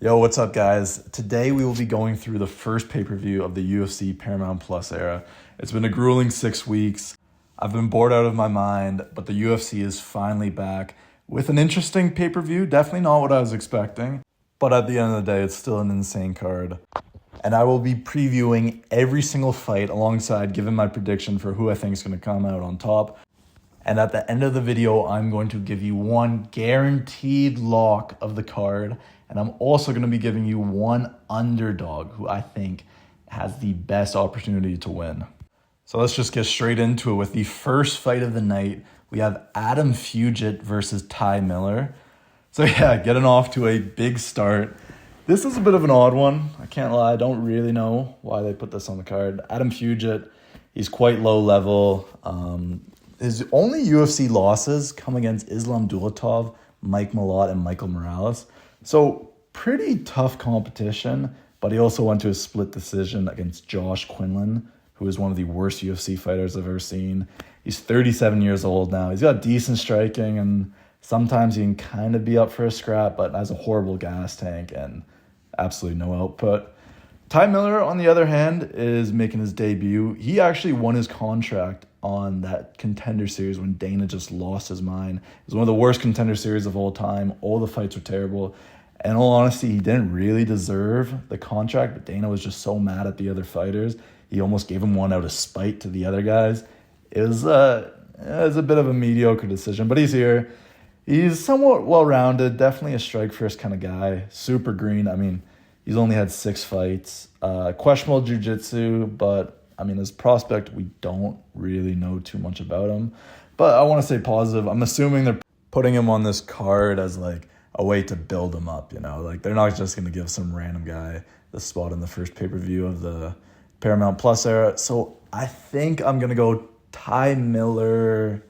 Yo, what's up, guys? Today we will be going through the first pay-per-view of the UFC Paramount Plus era. It's been a grueling 6 weeks. I've been bored out of my mind, but the UFC is finally back with an interesting pay-per-view. Definitely not what I was expecting, but at the end of the day, it's still an insane card. And I will be previewing every single fight alongside giving my prediction for who I think is going to come out on top. And at the end of the video, I'm going to give you one guaranteed lock of the card. And I'm also going to be giving you one underdog who I think has the best opportunity to win. So let's just get straight into it with the first fight of the night. We have Adam Fugit versus Ty Miller. So yeah, getting off to a big start. This is a bit of an odd one. I can't lie. I don't really know why they put this on the card. Adam Fugit, he's quite low level. His only UFC losses come against Islam Dulatov, Mike Malott, and Michael Morales. So pretty tough competition, but he also went to a split decision against Josh Quinlan, who is one of the worst UFC fighters I've ever seen. He's 37 years old now. He's got decent striking, and sometimes he can kind of be up for a scrap, but has a horrible gas tank and absolutely no output. Ty Miller, on the other hand, is making his debut. He actually won his contract on that Contender Series when Dana just lost his mind. It was one of the worst Contender Series of all time. All the fights were terrible. And in all honesty, he didn't really deserve the contract, but Dana was just so mad at the other fighters. He almost gave him one out of spite to the other guys. It was a bit of a mediocre decision, but he's here. He's somewhat well-rounded, definitely a strike-first kind of guy. Super green. I mean, he's only had 6 fights. Questionable jiu-jitsu, but I mean, his prospect, we don't really know too much about him. But I want to say positive. I'm assuming they're putting him on this card as like a way to build him up, you know? Like, they're not just going to give some random guy the spot in the first pay-per-view of the Paramount Plus era. So I think I'm going to go Ty Miller.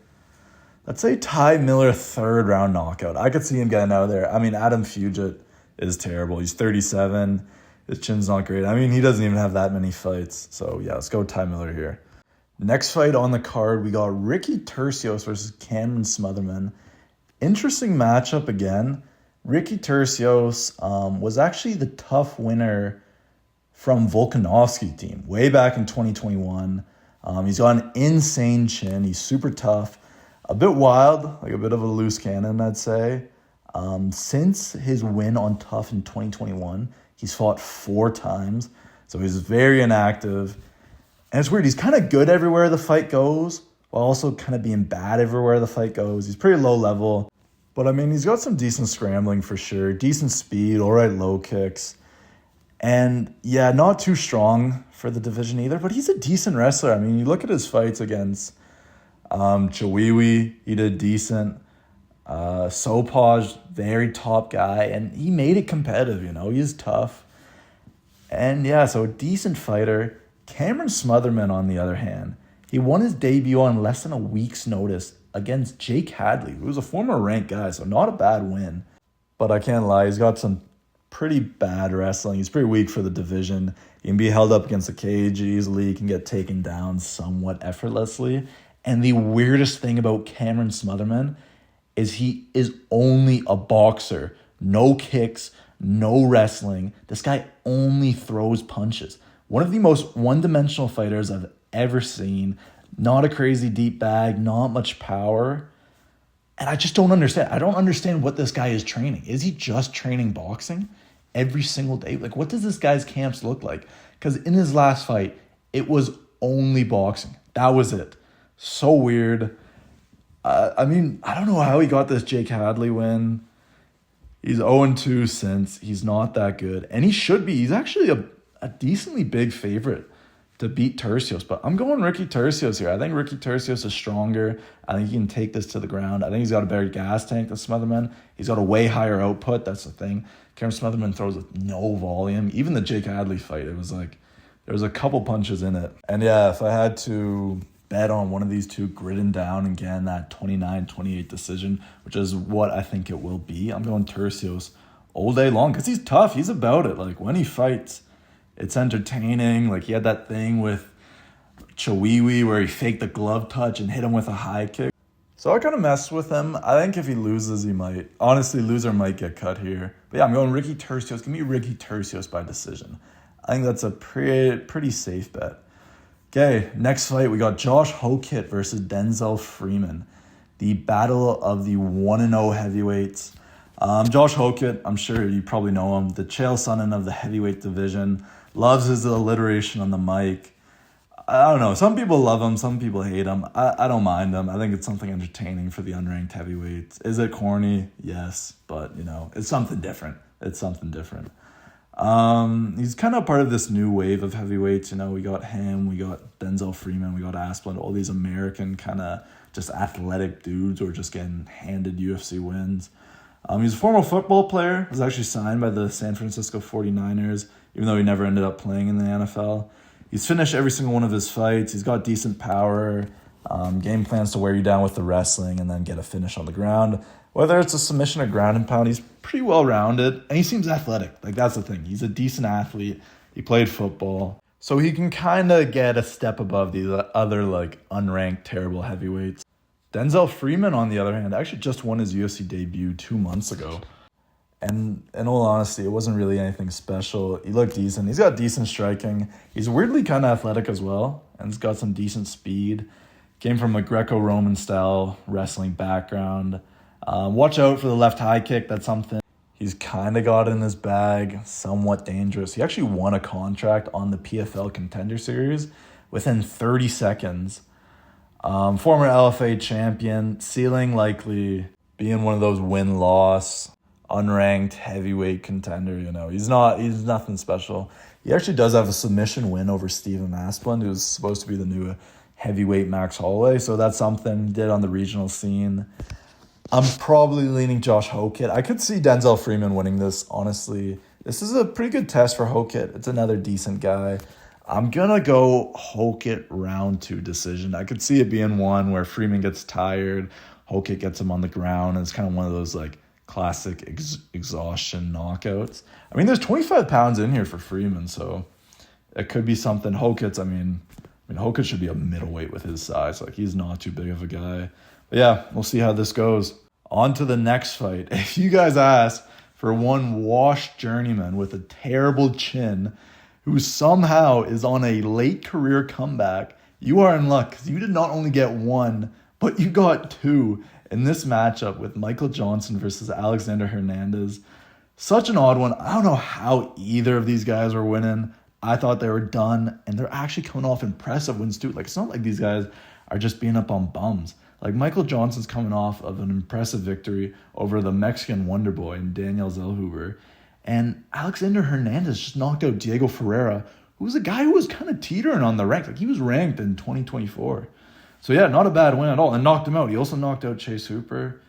Let's say Ty Miller 3rd round knockout. I could see him getting out of there. I mean, Adam Fugit is terrible. He's 37. His chin's not great. I mean, he doesn't even have that many fights. So, yeah, let's go Ty Miller here. Next fight on the card, we got Ricky Turcios versus Cameron Smotherman. Interesting matchup again. Ricky Turcios was actually the tough winner from Volkanovski's team way back in 2021. He's got an insane chin. He's super tough. A bit wild, like a bit of a loose cannon, I'd say. Since his win on Tough in 2021, he's fought 4 times, so he's very inactive. And it's weird, he's kind of good everywhere the fight goes, while also kind of being bad everywhere the fight goes. He's pretty low level, but I mean, he's got some decent scrambling for sure, decent speed, all right low kicks. And yeah, not too strong for the division either, but he's a decent wrestler. I mean, you look at his fights against Chiwiwi, he did decent. Sopaj, very top guy, and he made it competitive, you know, he's tough. And yeah, so a decent fighter. Cameron Smotherman, on the other hand, he won his debut on less than a week's notice against Jake Hadley, who was a former ranked guy, so not a bad win. But I can't lie, he's got some pretty bad wrestling. He's pretty weak for the division. He can be held up against the cage easily, he can get taken down somewhat effortlessly. And the weirdest thing about Cameron Smotherman is he is only a boxer. No kicks, no wrestling. This guy only throws punches. One of the most one-dimensional fighters I've ever seen. Not a crazy deep bag, not much power. And I just don't understand. I don't understand what this guy is training. Is he just training boxing every single day? Like, what does this guy's camps look like? Because in his last fight, it was only boxing. That was it. So weird. I mean, I don't know how he got this Jake Hadley win. He's 0-2 since. He's not that good. And he should be. He's actually a decently big favorite to beat Turcios. But I'm going Ricky Turcios here. I think Ricky Turcios is stronger. I think he can take this to the ground. I think he's got a better gas tank than Smotherman. He's got a way higher output. That's the thing. Cameron Smotherman throws with no volume. Even the Jake Hadley fight, it was like there was a couple punches in it. And yeah, if I had to bet on one of these two gritting down again that 29-28 decision, which is what I think it will be, I'm going Turcios all day long because he's tough. He's about it. Like, when he fights, it's entertaining. Like, he had that thing with Chiwiwi where he faked the glove touch and hit him with a high kick. So I kind of messed with him. I think if he loses, he might. Honestly, loser might get cut here. But yeah, I'm going Ricky Tercios. Give me Ricky Tercios by decision. I think that's a pretty safe bet. Okay, next fight, we got Josh Hokit versus Denzel Freeman. The battle of the 1-0 heavyweights. Josh Hokit, I'm sure you probably know him, the Chael Sonnen of the heavyweight division. Loves his alliteration on the mic. I don't know. Some people love him. Some people hate him. I don't mind him. I think it's something entertaining for the unranked heavyweights. Is it corny? Yes. But, it's something different. It's something different. He's kind of part of this new wave of heavyweights. We got him. We got Denzel Freeman. We got Asplund. All these American kind of just athletic dudes who are just getting handed UFC wins. He's a former football player. He was actually signed by the San Francisco 49ers, even though he never ended up playing in the NFL. He's finished every single one of his fights. He's got decent power, game plans to wear you down with the wrestling and then get a finish on the ground. Whether it's a submission or ground and pound, he's pretty well-rounded, and he seems athletic. That's the thing. He's a decent athlete. He played football. So he can kind of get a step above these other, unranked, terrible heavyweights. Denzel Freeman, on the other hand, actually just won his UFC debut 2 months ago. And in all honesty, it wasn't really anything special. He looked decent. He's got decent striking. He's weirdly kind of athletic as well, and he's got some decent speed. Came from a Greco-Roman style wrestling background. Watch out for the left high kick. That's something he's kind of got in his bag. Somewhat dangerous. He actually won a contract on the PFL Contender Series within 30 seconds. Former LFA champion. Ceiling likely being one of those win-loss unranked heavyweight contender. He's nothing special. He actually does have a submission win over Steven Asplund, who's supposed to be the new heavyweight Max Holloway. So that's something he did on the regional scene. I'm probably leaning Josh Hokit. I could see Denzel Freeman winning this, honestly. This is a pretty good test for Hokit. It's another decent guy. I'm going to go Hokit round 2 decision. I could see it being one where Freeman gets tired, Hokit gets him on the ground, and it's kind of one of those classic exhaustion knockouts. There's 25 pounds in here for Freeman, so it could be something. Hokit's, Hokit should be a middleweight with his size. He's not too big of a guy. But yeah, we'll see how this goes. On to the next fight. If you guys ask for one washed journeyman with a terrible chin who somehow is on a late career comeback, you are in luck because you did not only get one, but you got two in this matchup with Michael Johnson versus Alexander Hernandez. Such an odd one. I don't know how either of these guys were winning. I thought they were done, and they're actually coming off impressive wins too. It's not like these guys are just being up on bums. Michael Johnson's coming off of an impressive victory over the Mexican Wonder Boy and Daniel Zellhuber. And Alexander Hernandez just knocked out Diego Ferreira, who was a guy who was kind of teetering on the rank. He was ranked in 2024. So yeah, not a bad win at all. And knocked him out. He also knocked out Chase Hooper.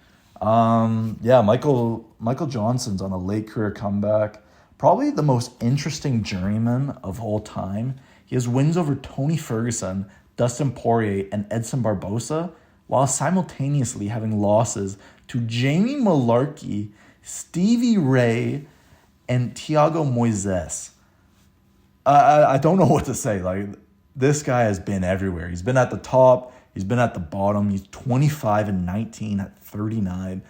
Michael Johnson's on a late career comeback. Probably the most interesting journeyman of all time. He has wins over Tony Ferguson, Dustin Poirier, and Edson Barbosa, while simultaneously having losses to Jamie Malarkey, Stevie Ray, and Thiago Moises. I don't know what to say. This guy has been everywhere. He's been at the top. He's been at the bottom. He's 25-19 at 39.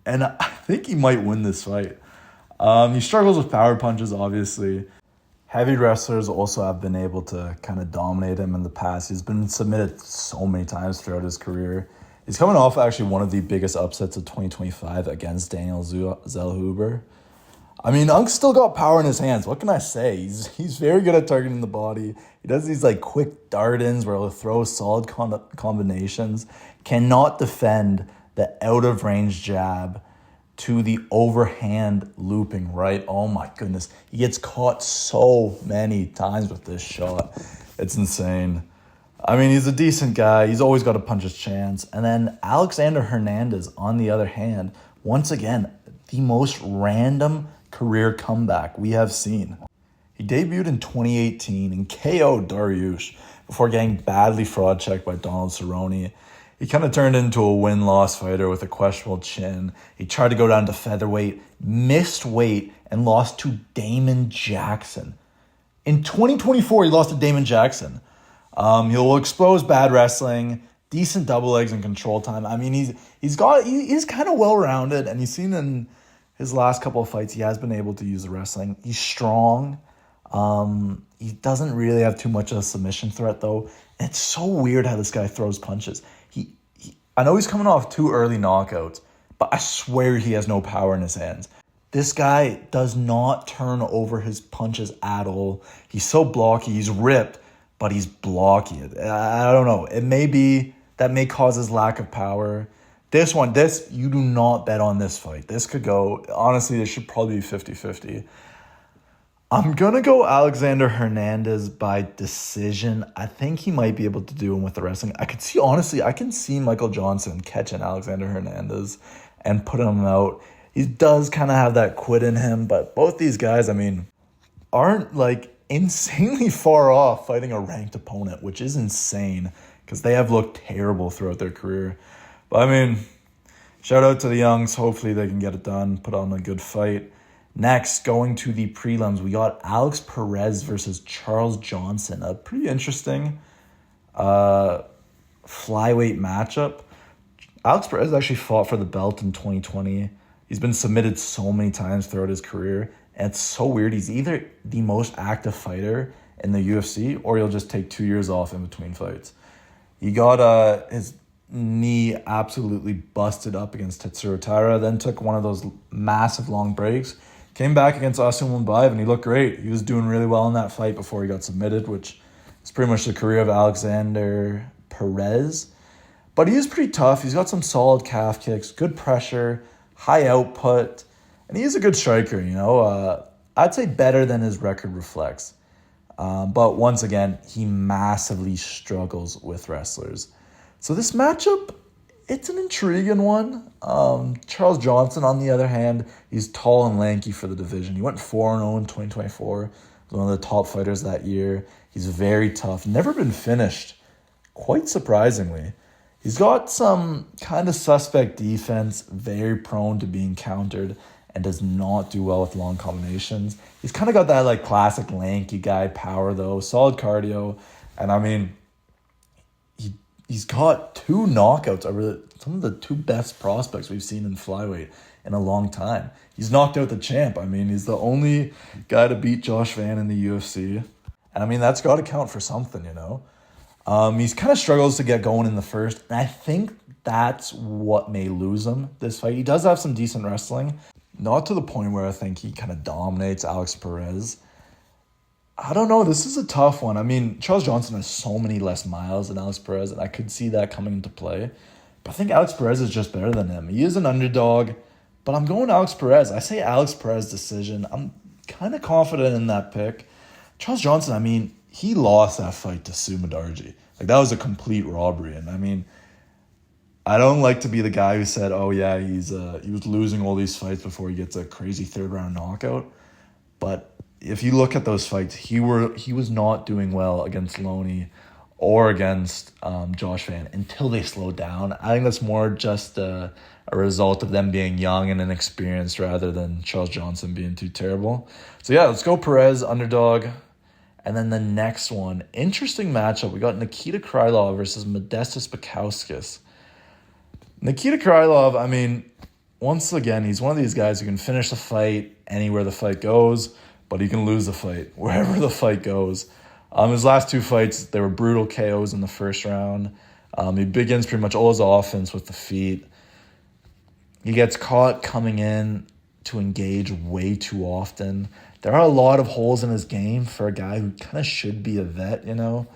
And I think he might win this fight. He struggles with power punches, obviously. Heavy wrestlers also have been able to kind of dominate him in the past. He's been submitted so many times throughout his career. He's coming off actually one of the biggest upsets of 2025 against Daniel Zellhuber. Unk's still got power in his hands. What can I say? He's very good at targeting the body. He does these quick dart-ins where he'll throw solid combinations. Cannot defend the out-of-range jab to the overhand looping right. Oh my goodness. He gets caught so many times with this shot. It's insane. He's a decent guy. He's always got a puncher's chance. And then Alexander Hernandez, on the other hand, once again, the most random career comeback we have seen. He debuted in 2018 and KO'd Dariush before getting badly fraud checked by Donald Cerrone. He kind of turned into a win-loss fighter with a questionable chin. He tried to go down to featherweight, missed weight, and lost to Damon Jackson. In 2024, he lost to Damon Jackson. He'll expose bad wrestling decent double legs and control time. I mean, he's kind of well rounded, and you've seen in his last couple of fights he has been able to use the wrestling. He's strong. He doesn't really have too much of a submission threat though. And it's so weird how this guy throws punches. I know he's coming off 2 early knockouts, but I swear he has no power in his hands. This guy does not turn over his punches at all. He's so blocky. He's ripped, but he's blocky. I don't know. It may be that may cause his lack of power. You do not bet on this fight. This could go, honestly, this should probably be 50-50. I'm going to go Alexander Hernandez by decision. I think he might be able to do him with the wrestling. I can see Michael Johnson catching Alexander Hernandez and putting him out. He does kind of have that quit in him, but both these guys, I mean, aren't like insanely far off fighting a ranked opponent, which is insane because they have looked terrible throughout their career. But I mean, shout out to the Youngs. Hopefully they can get it done, put on a good fight. Next, going to the prelims, we got Alex Perez versus Charles Johnson. A pretty interesting flyweight matchup. Alex Perez actually fought for the belt in 2020. He's been submitted so many times throughout his career. And it's so weird. He's either the most active fighter in the UFC or he'll just take 2 years off in between fights. He got his knee absolutely busted up against Tetsuro Taira, then took one of those massive long breaks. Came back against Asim Lumbayev, and he looked great. He was doing really well in that fight before he got submitted, which is pretty much the career of Alexander Perez. But he is pretty tough. He's got some solid calf kicks, good pressure, high output, and he is a good striker, you know. I'd say better than his record reflects. But once again, he massively struggles with wrestlers. So this matchup, it's an intriguing one. Charles Johnson, on the other hand, he's tall and lanky for the division. He went 4-0 in 2024. He was one of the top fighters that year. He's very tough. Never been finished, quite surprisingly. He's got some kind of suspect defense, very prone to being countered, and does not do well with long combinations. He's kind of got that like classic lanky guy power, though. Solid cardio. And I mean, he's got 2 knockouts over some of the 2 best prospects we've seen in flyweight in a long time. He's knocked out the champ. I mean, he's the only guy to beat Josh Van in the UFC. And I mean, that's got to count for something, you know. He's kind of struggles to get going in the first. And I think that's what may lose him this fight. He does have some decent wrestling. Not to the point where I think he kind of dominates Alex Perez. I don't know. This is a tough one. I mean, Charles Johnson has so many less miles than Alex Perez, and I could see that coming into play. But I think Alex Perez is just better than him. He is an underdog, but I'm going Alex Perez. I say Alex Perez decision. I'm kind of confident in that pick. Charles Johnson, I mean, he lost that fight to Sumadarji. Like, that was a complete robbery. And I mean, I don't like to be the guy who said, oh yeah, he was losing all these fights before he gets a crazy 3rd round knockout. But if you look at those fights, he was not doing well against Loney or against Josh Van until they slowed down. I think that's more just a result of them being young and inexperienced rather than Charles Johnson being too terrible. So yeah, let's go Perez, underdog. And then the next one, interesting matchup. We got Nikita Krylov versus Modestas Bukauskas. Nikita Krylov, I mean, once again, he's one of these guys who can finish the fight anywhere the fight goes, but he can lose the fight wherever the fight goes. His last 2 fights, they were brutal KOs in the first round. He begins pretty much all his offense with the feet. He gets caught coming in to engage way too often. There are a lot of holes in his game for a guy who kind of should be a vet, you know.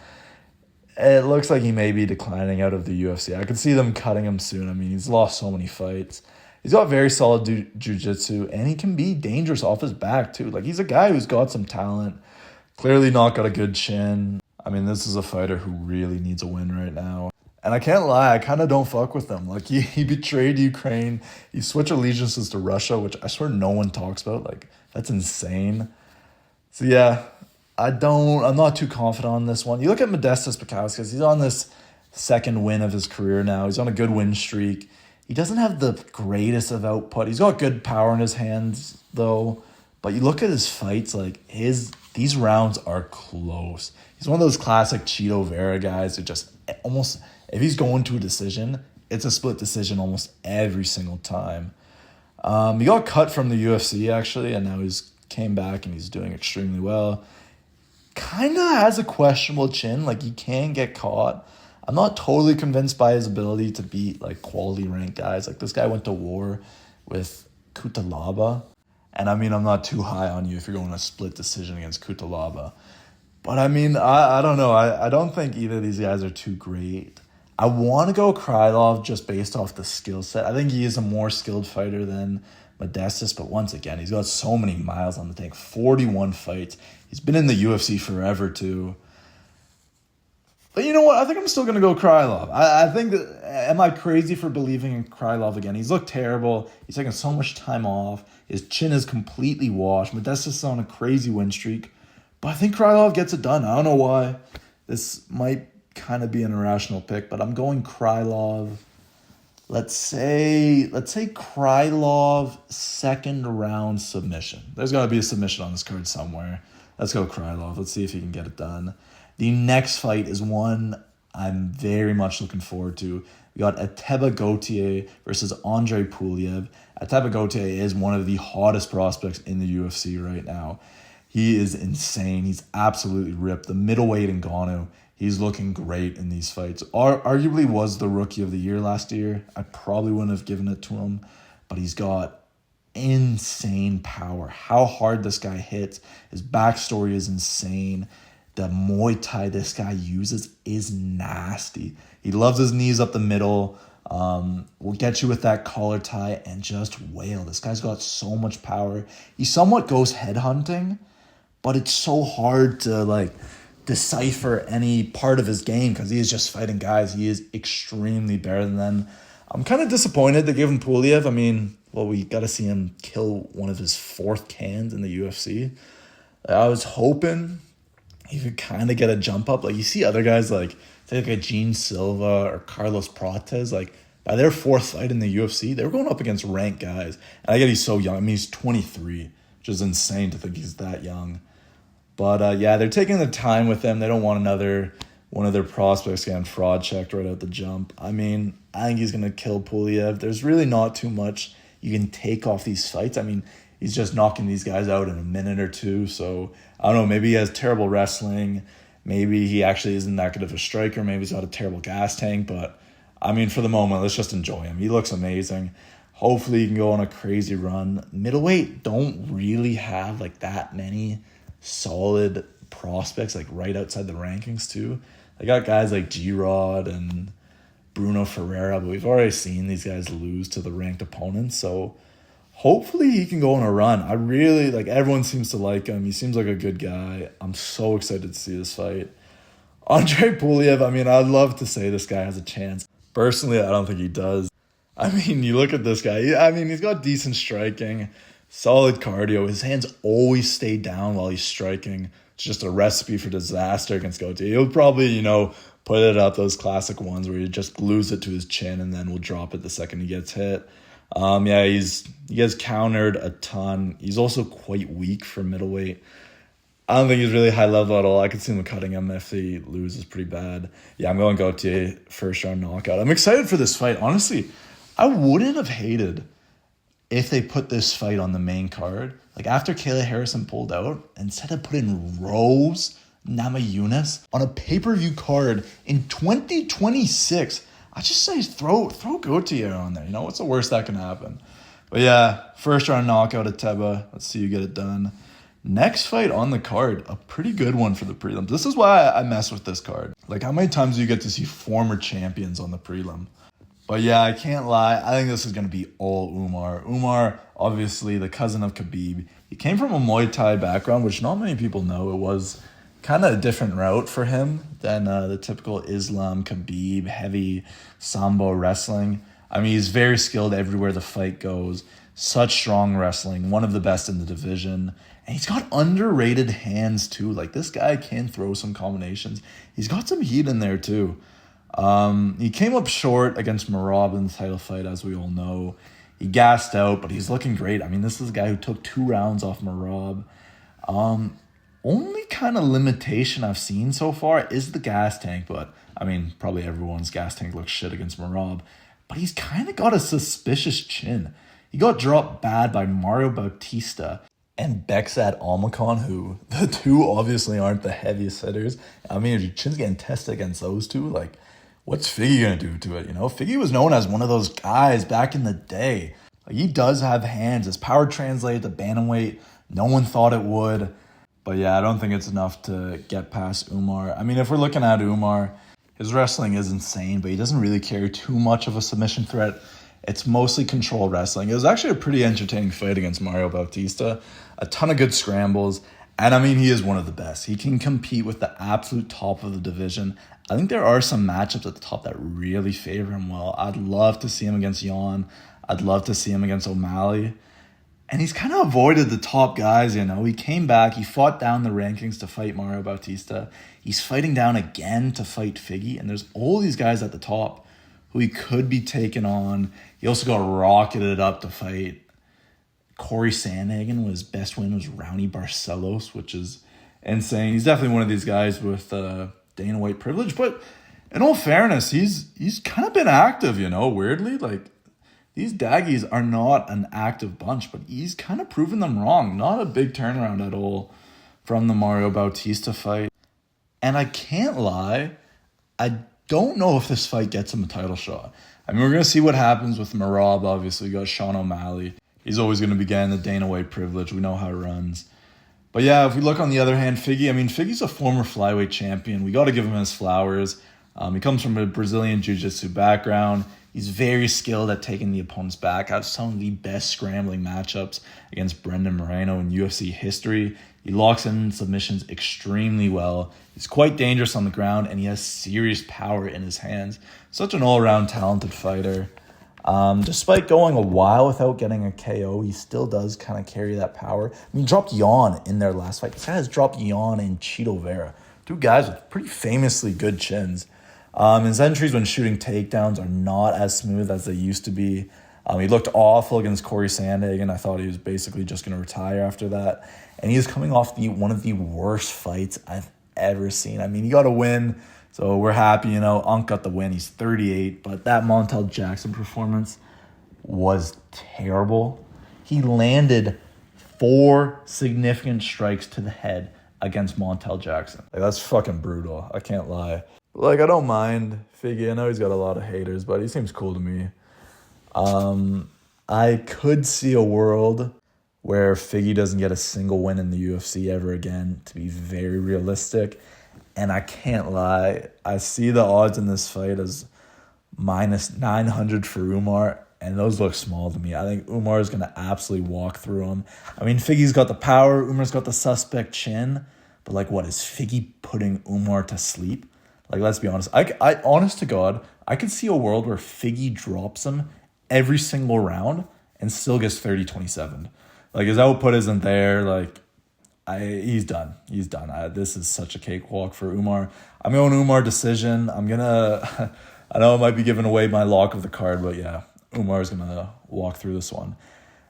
It looks like he may be declining out of the UFC. I could see them cutting him soon. I mean, he's lost so many fights. He's got very solid jiu-jitsu, and he can be dangerous off his back, too. Like, he's a guy who's got some talent, clearly not got a good chin. I mean, this is a fighter who really needs a win right now. And I can't lie, I kind of don't fuck with him. Like, he betrayed Ukraine. He switched allegiances to Russia, which I swear no one talks about. Like, that's insane. So, yeah, I'm not too confident on this one. You look at Modestas Bukauskas, he's on this 2nd win of his career now. He's on a good win streak. He doesn't have the greatest of output. He's got good power in his hands, though. But you look at his fights, like, his these rounds are close. He's one of those classic Cheeto Vera guys who just almost, if he's going to a decision, it's a split decision almost every single time. He got cut from the UFC actually, and now he's came back and he's doing extremely well. Kind of has a questionable chin, like he can get caught. I'm not totally convinced by his ability to beat like quality ranked guys. Like this guy went to war with Kutalaba. And I mean, I'm not too high on you if you're going a split decision against Kutalaba. But I mean, I don't know. I don't think either of these guys are too great. I want to go Krylov just based off the skill set. I think he is a more skilled fighter than Modestas, but once again, he's got so many miles on the tank. 41 fights. He's been in the UFC forever too. But you know what? I think I'm still going to go Krylov. I think that, am I crazy for believing in Krylov again? He's looked terrible. He's taken so much time off. His chin is completely washed. Modestas is on a crazy win streak. But I think Krylov gets it done. I don't know why. This might kind of be an irrational pick, but I'm going Krylov. Let's say Krylov second round submission. There's got to be a submission on this card somewhere. Let's go Krylov. Let's see if he can get it done. The next fight is one I'm very much looking forward to. We got Ateba Gautier versus Andre Puliev. Ateba Gautier is one of the hottest prospects in the UFC right now. He is insane. He's absolutely ripped. The middleweight in Ngannou, he's looking great in these fights. Arguably was the rookie of the year last year. I probably wouldn't have given it to him, but he's got insane power. How hard this guy hits. His backstory is insane. The Muay Thai this guy uses is nasty. He loves his knees up the middle. Will get you with that collar tie and just wail. This guy's got so much power. He somewhat goes headhunting, but it's so hard to like decipher any part of his game because he is just fighting guys. He is extremely better than them. I'm kind of disappointed to give him Puliev. I mean, well, we got to see him kill one of his fourth cans in the UFC. I was hoping he could kind of get a jump up. Like you see other guys like, say like a Gene Silva or Carlos Prates, like by their fourth fight in the UFC, they were going up against ranked guys. And I get he's so young. I mean, he's 23, which is insane to think he's that young. But yeah, they're taking the time with him. They don't want another one of their prospects getting fraud checked right out the jump. I mean, I think he's going to kill Puliev. There's really not too much you can take off these fights. I mean, he's just knocking these guys out in a minute or two. So, I don't know, maybe he has terrible wrestling. Maybe he actually isn't that good of a striker. Maybe he's got a terrible gas tank. But, I mean, for the moment, let's just enjoy him. He looks amazing. Hopefully he can go on a crazy run. Middleweight don't really have, like, that many solid prospects, like, right outside the rankings, too. They got guys like G-Rod and Bruno Ferreira, but we've already seen these guys lose to the ranked opponents. So, hopefully he can go on a run. I really, like, everyone seems to like him. He seems like a good guy. I'm so excited to see this fight. Andre Puliev, I mean, I'd love to say this guy has a chance. Personally, I don't think he does. I mean, you look at this guy. He's got decent striking, solid cardio. His hands always stay down while he's striking. It's just a recipe for disaster against Gautier. He'll probably, put it up, those classic ones where he just glues it to his chin and then will drop it the second he gets hit. He gets countered a ton. He's also quite weak for middleweight. I don't think he's really high level at all. I could see him cutting him if he loses pretty bad. Yeah, I'm going Gautier first round knockout. I'm excited for this fight. Honestly, I wouldn't have hated if they put this fight on the main card. Like after Kayla Harrison pulled out, instead of putting Rose Namajunas on a pay-per-view card in 2026, I just say throw Gautier on there. What's the worst that can happen? But yeah, first round knockout at Teba. Let's see you get it done. Next fight on the card, a pretty good one for the prelims. This is why I mess with this card. Like, how many times do you get to see former champions on the prelim? But yeah, I can't lie. I think this is going to be all Umar. Umar, obviously, the cousin of Khabib. He came from a Muay Thai background, which not many people know. It was kind of a different route for him than the typical Islam, Khabib, heavy Sambo wrestling. I mean, he's very skilled everywhere the fight goes. Such strong wrestling, one of the best in the division. And he's got underrated hands too. Like, this guy can throw some combinations. He's got some heat in there too. He came up short against Merab in the title fight, as we all know. He gassed out, but he's looking great. I mean, this is a guy who took 2 rounds off Merab. Only kind of limitation I've seen so far is the gas tank, but I mean, probably everyone's gas tank looks shit against Marab. But he's kind of got a suspicious chin. He got dropped bad by Mario Bautista and Bexat Almacon, who the two obviously aren't the heaviest hitters. I mean, if your chin's getting tested against those two, like, what's Figgy gonna do to it? You know, Figgy was known as one of those guys back in the day. Like, he does have hands. His power translated to bantamweight. No one thought it would. But yeah, I don't think it's enough to get past Umar. I mean, if we're looking at Umar, his wrestling is insane, but he doesn't really carry too much of a submission threat. It's mostly control wrestling. It was actually a pretty entertaining fight against Mario Bautista. A ton of good scrambles. And I mean, he is one of the best. He can compete with the absolute top of the division. I think there are some matchups at the top that really favor him well. I'd love to see him against Jan. I'd love to see him against O'Malley. And he's kind of avoided the top guys, you know. He came back. He fought down the rankings to fight Mario Bautista. He's fighting down again to fight Figgy. And there's all these guys at the top who he could be taking on. He also got rocketed up to fight Corey Sandhagen. His best win was Rowney Barcelos, which is insane. He's definitely one of these guys with Dana White privilege. But in all fairness, he's kind of been active, you know, weirdly. Like, these Daggies are not an active bunch, but he's kind of proven them wrong. Not a big turnaround at all from the Mario Bautista fight. And I can't lie, I don't know if this fight gets him a title shot. I mean, we're going to see what happens with Marab, obviously. We got Sean O'Malley. He's always going to be getting the Dana White privilege. We know how it runs. But yeah, if we look on the other hand, Figgy, I mean, Figgy's a former flyweight champion. We got to give him his flowers. He comes from a Brazilian jiu-jitsu background. He's very skilled at taking the opponent's back. Has some of the best scrambling matchups against Brendan Moreno in UFC history. He locks in submissions extremely well. He's quite dangerous on the ground, and he has serious power in his hands. Such an all-around talented fighter. Despite going a while without getting a KO, he still does kind of carry that power. I mean, he dropped Jan in their last fight. This guy has dropped Jan and Chito Vera. Two guys with pretty famously good chins. His entries when shooting takedowns are not as smooth as they used to be. He looked awful against Corey Sandhagen. I thought he was basically just going to retire after that. And he's coming off one of the worst fights I've ever seen. I mean, he got a win, so we're happy, you know. Unk got the win. He's 38, but that Montel Jackson performance was terrible. He landed 4 significant strikes to the head against Montel Jackson. Like, that's fucking brutal. I can't lie. Like, I don't mind Figgy. I know he's got a lot of haters, but he seems cool to me. I could see a world where Figgy doesn't get a single win in the UFC ever again, to be very realistic. And I can't lie, I see the odds in this fight as minus 900 for Umar, and those look small to me. I think Umar is going to absolutely walk through him. I mean, Figgy's got the power, Umar's got the suspect chin, but like, what, is Figgy putting Umar to sleep? Like, let's be honest. I honest to God, I could see a world where Figgy drops him every single round and still gets 30-27. Like, his output isn't there. Like, he's done. He's done. This is such a cakewalk for Umar. I'm going Umar decision. I know I might be giving away my lock of the card, but yeah, Umar's going to walk through this one.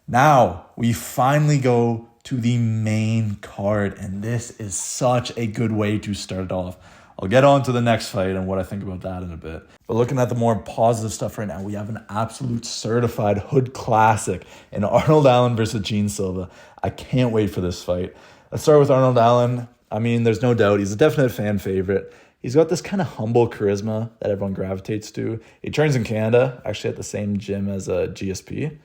Now, we finally go to the main card, and this is such a good way to start it off. I'll get on to the next fight and what I think about that in a bit. But looking at the more positive stuff right now, we have an absolute certified hood classic in Arnold Allen versus Gene Silva. I can't wait for this fight. Let's start with Arnold Allen. I mean, there's no doubt he's a definite fan favorite. He's got this kind of humble charisma that everyone gravitates to. He trains in Canada, actually at the same gym as a GSP.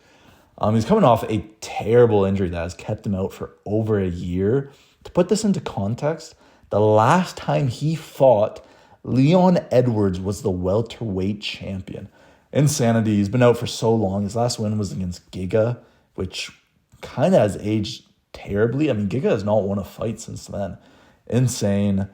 He's coming off a terrible injury that has kept him out for over a year. To put this into context, the last time he fought, Leon Edwards was the welterweight champion. Insanity. He's been out for so long. His last win was against Giga, which kind of has aged terribly. I mean, Giga has not won a fight since then. Insane.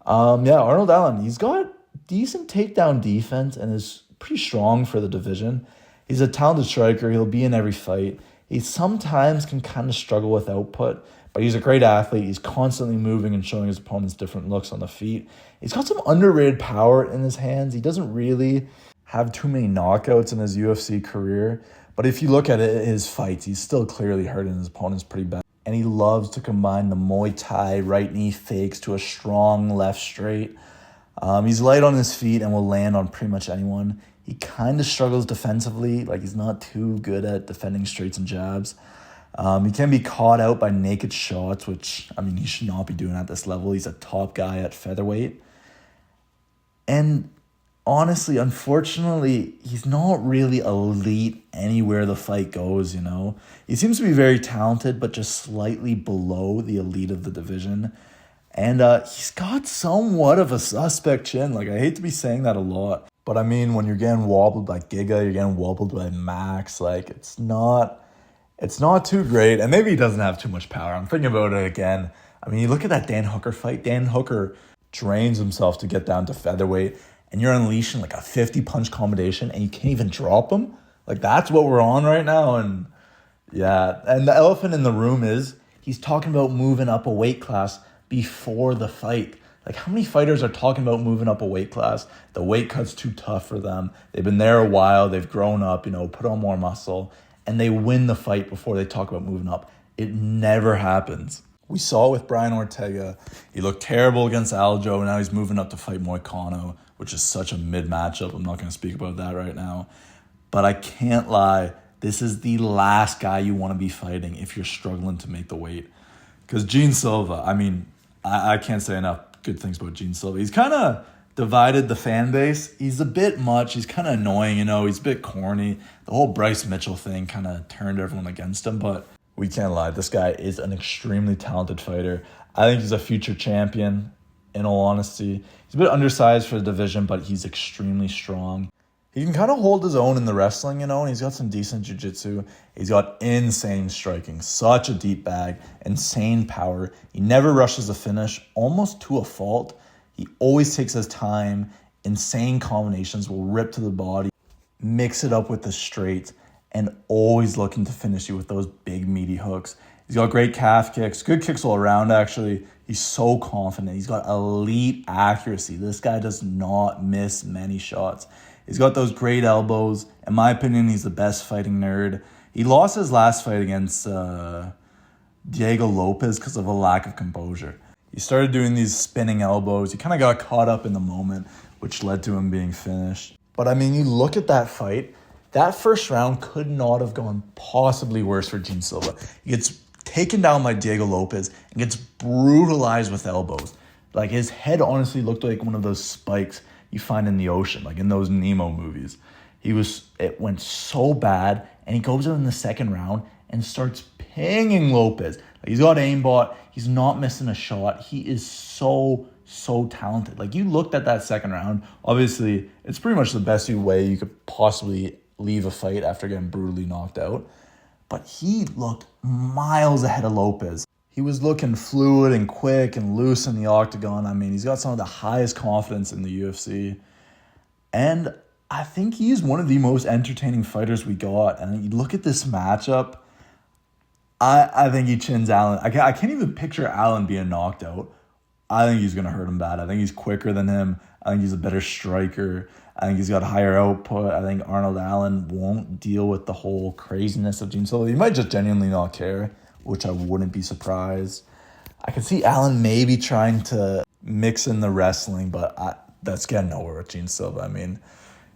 Arnold Allen, he's got decent takedown defense and is pretty strong for the division. He's a talented striker. He'll be in every fight. He sometimes can kind of struggle with output, but he's a great athlete. He's constantly moving and showing his opponents different looks on the feet. He's got some underrated power in his hands. He doesn't really have too many knockouts in his UFC career, but if you look at his fights, he's still clearly hurting his opponents pretty bad. and he loves to combine the Muay Thai right knee fakes to a strong left straight. He's light on his feet and will land on pretty much anyone. He kind of struggles defensively, like he's not too good at defending straights and jabs. He can be caught out by naked shots, which, I mean, he should not be doing at this level. He's a top guy at featherweight. And honestly, unfortunately, he's not really elite anywhere the fight goes, you know? He seems to be very talented, but just slightly below the elite of the division. And he's got somewhat of a suspect chin. Like, I hate to be saying that a lot. But I mean, when you're getting wobbled by Giga, you're getting wobbled by Max, like, it's not too great. And maybe he doesn't have too much power. I'm thinking about it again. I mean, you look at that Dan Hooker fight. Dan Hooker drains himself to get down to featherweight, and you're unleashing like a 50-punch combination, and you can't even drop him? Like, that's what we're on right now. And yeah, and the elephant in the room is he's talking about moving up a weight class before the fight. Like, how many fighters are talking about moving up a weight class? The weight cut's too tough for them. They've been there a while. They've grown up, you know, put on more muscle, and they win the fight before they talk about moving up. It never happens. We saw it with Brian Ortega. He looked terrible against Aljo, and now he's moving up to fight Moicano, which is such a mid matchup. I'm not going to speak about that right now. But I can't lie. This is the last guy you want to be fighting if you're struggling to make the weight. Because Gene Silva, I mean, I can't say enough good things about Gene Silva. He's kind of divided the fan base. He's a bit much. He's kind of annoying, you know. He's a bit corny. The whole Bryce Mitchell thing kind of turned everyone against him. But we can't lie. This guy is an extremely talented fighter. I think he's a future champion, in all honesty. He's a bit undersized for the division, but he's extremely strong. He can kind of hold his own in the wrestling, you know, and he's got some decent jiu-jitsu. He's got insane striking, such a deep bag, insane power. He never rushes a finish, almost to a fault. He always takes his time. Insane combinations will rip to the body, mix it up with the straight, and always looking to finish you with those big, meaty hooks. He's got great calf kicks, good kicks all around, actually. He's so confident. He's got elite accuracy. This guy does not miss many shots. He's got those great elbows. In my opinion, he's the best fighting nerd. He lost his last fight against Diego Lopez because of a lack of composure. He started doing these spinning elbows. He kind of got caught up in the moment, which led to him being finished. But I mean, you look at that fight, that first round could not have gone possibly worse for Gene Silva. He gets taken down by Diego Lopez and gets brutalized with elbows. Like, his head honestly looked like one of those spikes you find in the ocean, like in those Nemo movies. It went so bad, and he goes in the second round and starts pinging Lopez. Like, he's got aimbot. He's not missing a shot. He is so talented. Like, you looked at that second round. Obviously, it's pretty much the best way you could possibly leave a fight after getting brutally knocked out. But he looked miles ahead of Lopez. He was looking fluid and quick and loose in the octagon. I mean, he's got some of the highest confidence in the UFC. And I think he's one of the most entertaining fighters we got. And you look at this matchup, I think he chins Allen. I can't even picture Allen being knocked out. I think he's going to hurt him bad. I think he's quicker than him. I think he's a better striker. I think he's got higher output. I think Arnold Allen won't deal with the whole craziness of Gene Silva. He might just genuinely not care, which I wouldn't be surprised. I could see Allen maybe trying to mix in the wrestling, but that's getting nowhere with Gene Silva. I mean,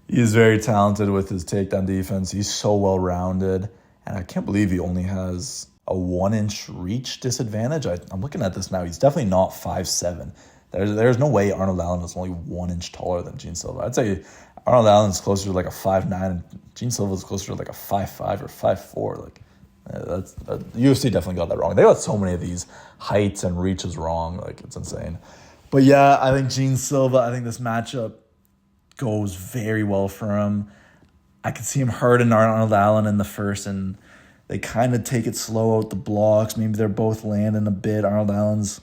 he is very talented with his takedown defense. He's so well-rounded, and I can't believe he only has a 1-inch reach disadvantage. I'm looking at this now. He's definitely not 5'7". There's no way Arnold Allen is only 1 inch taller than Gene Silva. I'd say Arnold Allen's closer to like a 5'9", and Gene Silva's closer to like a 5'5" or 5'4". Like, the UFC definitely got that wrong. They got so many of these heights and reaches wrong. Like, it's insane. But yeah, I think Gene Silva, I think this matchup goes very well for him. I could see him hurting Arnold Allen in the first, and they kind of take it slow out the blocks. Maybe they're both landing a bit. Arnold Allen's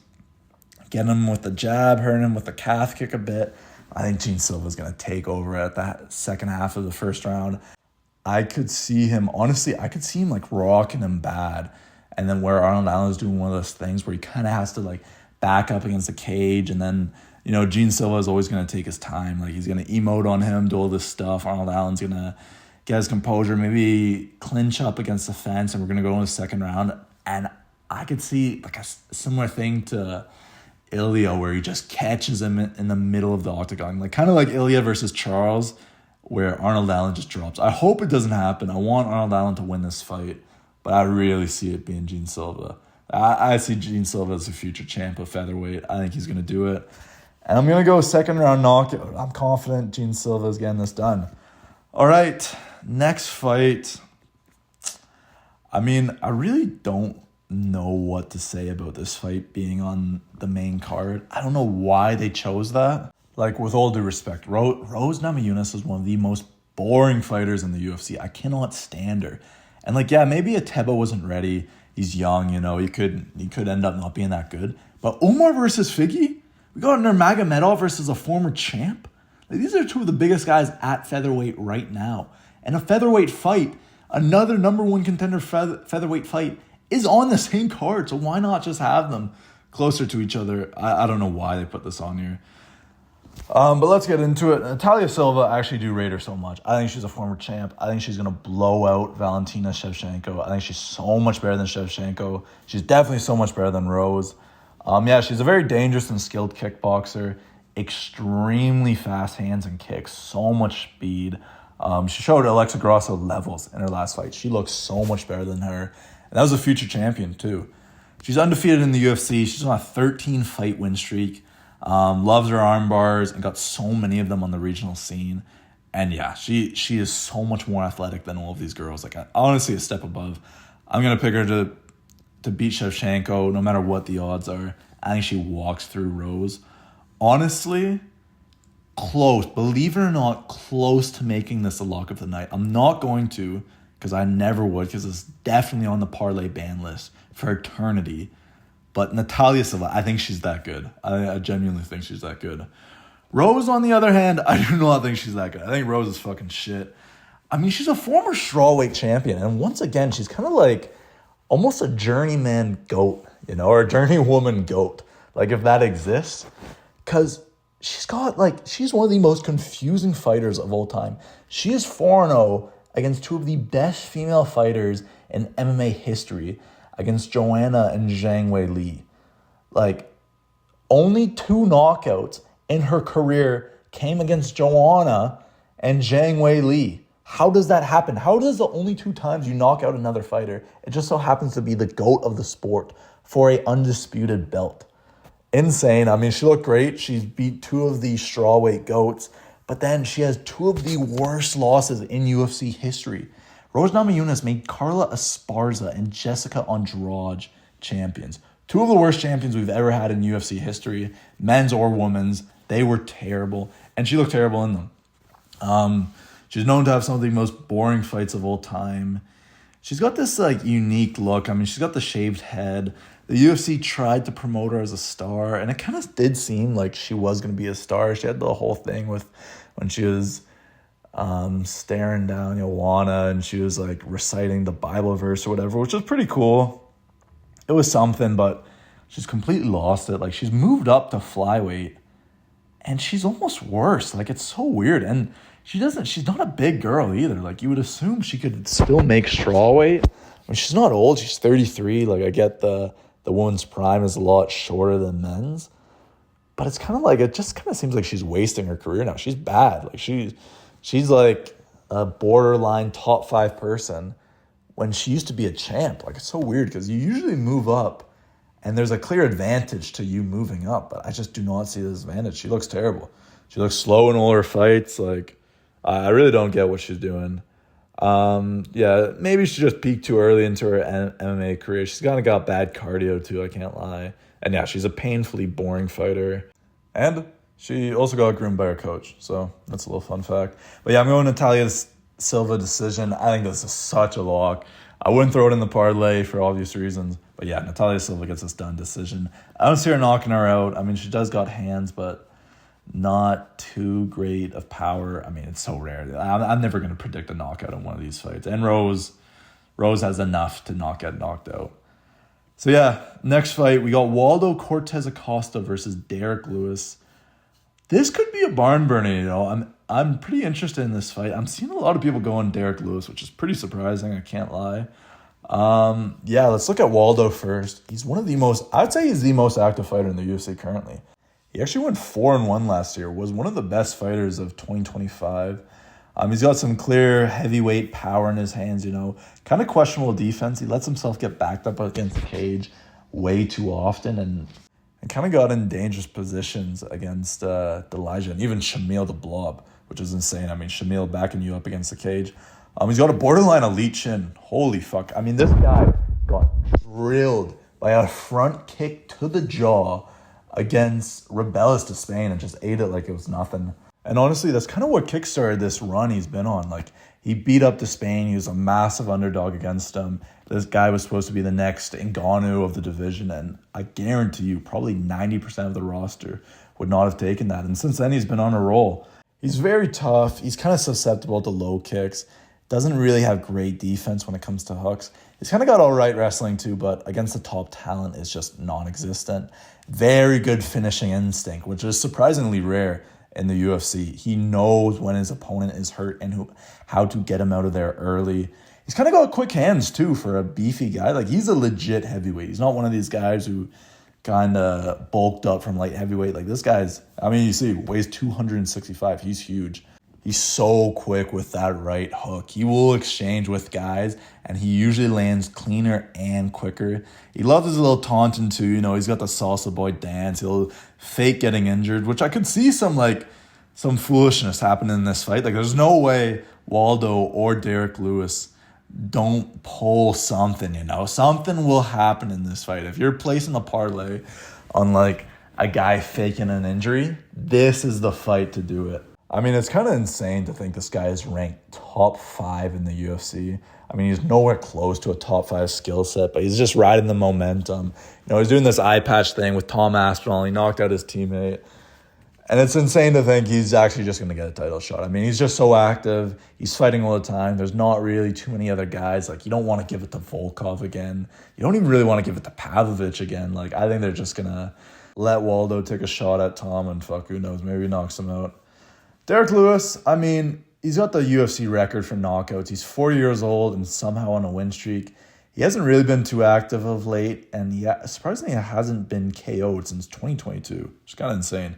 getting him with the jab, hurting him with the calf kick a bit. I think Gene Silva's going to take over at that second half of the first round. I could see him like rocking him bad. And then where Arnold Allen's doing one of those things where he kind of has to like back up against the cage. And then, you know, Gene Silva is always going to take his time. Like, he's going to emote on him, do all this stuff. Arnold Allen's going to get his composure, maybe clinch up against the fence, and we're going to go in the second round. And I could see like a similar thing to Ilya, where he just catches him in the middle of the octagon, like kind of like Ilya versus Charles, where Arnold Allen just drops. I hope it doesn't happen. I want Arnold Allen to win this fight, but I really see it being Gene Silva. I see Gene Silva as a future champ of featherweight. I think he's going to do it. And I'm going to go second round knockout. I'm confident Gene Silva is getting this done. All right, next fight. I mean, I really don't know what to say about this fight being on the main card. I don't know why they chose that. Like, with all due respect, Rose Namajunas is one of the most boring fighters in the UFC. I cannot stand her. And like, yeah, maybe Ateba wasn't ready. He's young, you know, he could end up not being that good. But Umar versus Figgy? We got Nurmagomedov versus a former champ? Like, these are two of the biggest guys at featherweight right now. And a featherweight fight, another number one contender featherweight fight, is on the same card. So why not just have them closer to each other? I don't know why they put this on here. But let's get into it. Natalia Silva, I actually do rate her so much. I think she's a former champ. I think she's going to blow out Valentina Shevchenko. I think she's so much better than Shevchenko. She's definitely so much better than Rose. Yeah, she's a very dangerous and skilled kickboxer. Extremely fast hands and kicks. So much speed. She showed Alexa Grasso levels in her last fight. She looks so much better than her. And that was a future champion, too. She's undefeated in the UFC. She's on a 13-fight win streak. Loves her arm bars and got so many of them on the regional scene. And yeah, she is so much more athletic than all of these girls. Like, honestly, a step above. I'm going to pick her to beat Shevchenko no matter what the odds are. I think she walks through Rose. Honestly, close. Believe it or not, close to making this a lock of the night. I'm not going to, because I never would, because it's definitely on the parlay ban list for eternity. But Natalia Silva, I think she's that good. I genuinely think she's that good. Rose, on the other hand, I do not think she's that good. I think Rose is fucking shit. I mean, she's a former strawweight champion. And once again, she's kind of like almost a journeyman goat, you know, or a journeywoman goat. Like, if that exists. Because she's one of the most confusing fighters of all time. She is 4-0 against two of the best female fighters in MMA history, against Joanna and Zhang Wei Li. Like, only 2 knockouts in her career came against Joanna and Zhang Wei Li. How does that happen? How does the only 2 times you knock out another fighter, it just so happens to be the GOAT of the sport for a undisputed belt? Insane. I mean, she looked great. She's beat 2 of the strawweight GOATs, but then she has 2 of the worst losses in UFC history. Rose Namajunas made Carla Esparza and Jessica Andrade champions. 2 of the worst champions we've ever had in UFC history, men's or women's. They were terrible, and she looked terrible in them. She's known to have some of the most boring fights of all time. She's got this like unique look. I mean, she's got the shaved head. The UFC tried to promote her as a star, and it kind of did seem like she was going to be a star. She had the whole thing with when she was staring down Joanna and she was like reciting the Bible verse or whatever, which was pretty cool. It was something, but she's completely lost it. Like, she's moved up to flyweight and she's almost worse. Like, it's so weird. And she's not a big girl either. Like, you would assume she could still make strawweight. I mean, she's not old. She's 33. Like, I get the woman's prime is a lot shorter than men's, but it's kind of like, it just kind of seems like she's wasting her career now. She's bad. Like, she's like a borderline top 5 person when she used to be a champ. Like, it's so weird because you usually move up and there's a clear advantage to you moving up, but I just do not see this advantage. She looks terrible. She looks slow in all her fights. Like, I really don't get what she's doing. Yeah, maybe she just peaked too early into her MMA career. She's kind of got bad cardio too, I can't lie. And yeah, she's a painfully boring fighter. And she also got groomed by her coach, so that's a little fun fact. But yeah, I'm going Natalia Silva decision. I think this is such a lock. I wouldn't throw it in the parlay for obvious reasons. But yeah, Natalia Silva gets this done decision. I don't see her knocking her out. I mean, she does got hands, but not too great of power. I mean, it's so rare. I'm never going to predict a knockout in one of these fights. And Rose has enough to not get knocked out. So yeah, next fight, we got Waldo Cortez Acosta versus Derek Lewis. This could be a barn burner, you know. I'm pretty interested in this fight. I'm seeing a lot of people going Derek Lewis, which is pretty surprising, I can't lie. Yeah, let's look at Waldo first. He's one of the most, I'd say he's the most active fighter in the UFC currently. He actually went 4-1 last year, was one of the best fighters of 2025. He's got some clear heavyweight power in his hands, kind of questionable defense. He lets himself get backed up against the cage way too often and kind of got in dangerous positions against Elijah and even Shamil the Blob, which is insane. I mean, Shamil backing you up against the cage. He's got a borderline elite chin. Holy fuck. I mean, this guy got drilled by a front kick to the jaw against Rebellis to Spain and just ate it like it was nothing. And honestly, that's kind of what kickstarted this run he's been on. Like, he beat up to Spain. He was a massive underdog against him. This guy was supposed to be the next Ngannou of the division, and I guarantee you probably 90% of the roster would not have taken that. And since then, he's been on a roll. He's very tough. He's kind of susceptible to low kicks. Doesn't really have great defense when it comes to hooks. He's kind of got all right wrestling too, but against the top talent is just non-existent. Very good finishing instinct, which is surprisingly rare in the UFC. He knows when his opponent is hurt and how to get him out of there early. He's kind of got quick hands too for a beefy guy. Like, he's a legit heavyweight. He's not one of these guys who kind of bulked up from light heavyweight. Like, this guy's, I mean, you see, weighs 265. He's huge. He's so quick with that right hook. He will exchange with guys, and he usually lands cleaner and quicker. He loves his little taunting too. He's got the salsa boy dance. He'll fake getting injured, which I could see some foolishness happening in this fight. Like, there's no way Waldo or Derek Lewis don't pull something, Something will happen in this fight. If you're placing a parlay on, like, a guy faking an injury, this is the fight to do it. I mean, it's kind of insane to think this guy is ranked top 5 in the UFC. I mean, he's nowhere close to a top 5 skill set, but he's just riding the momentum. He's doing this eye patch thing with Tom Aspinall. He knocked out his teammate. And it's insane to think he's actually just going to get a title shot. I mean, he's just so active. He's fighting all the time. There's not really too many other guys. Like, you don't want to give it to Volkov again. You don't even really want to give it to Pavlovich again. Like, I think they're just going to let Waldo take a shot at Tom and who knows, maybe knocks him out. Derek Lewis, I mean, he's got the UFC record for knockouts. He's 4 years old and somehow on a win streak. He hasn't really been too active of late, and surprisingly, he hasn't been KO'd since 2022, which is kind of insane.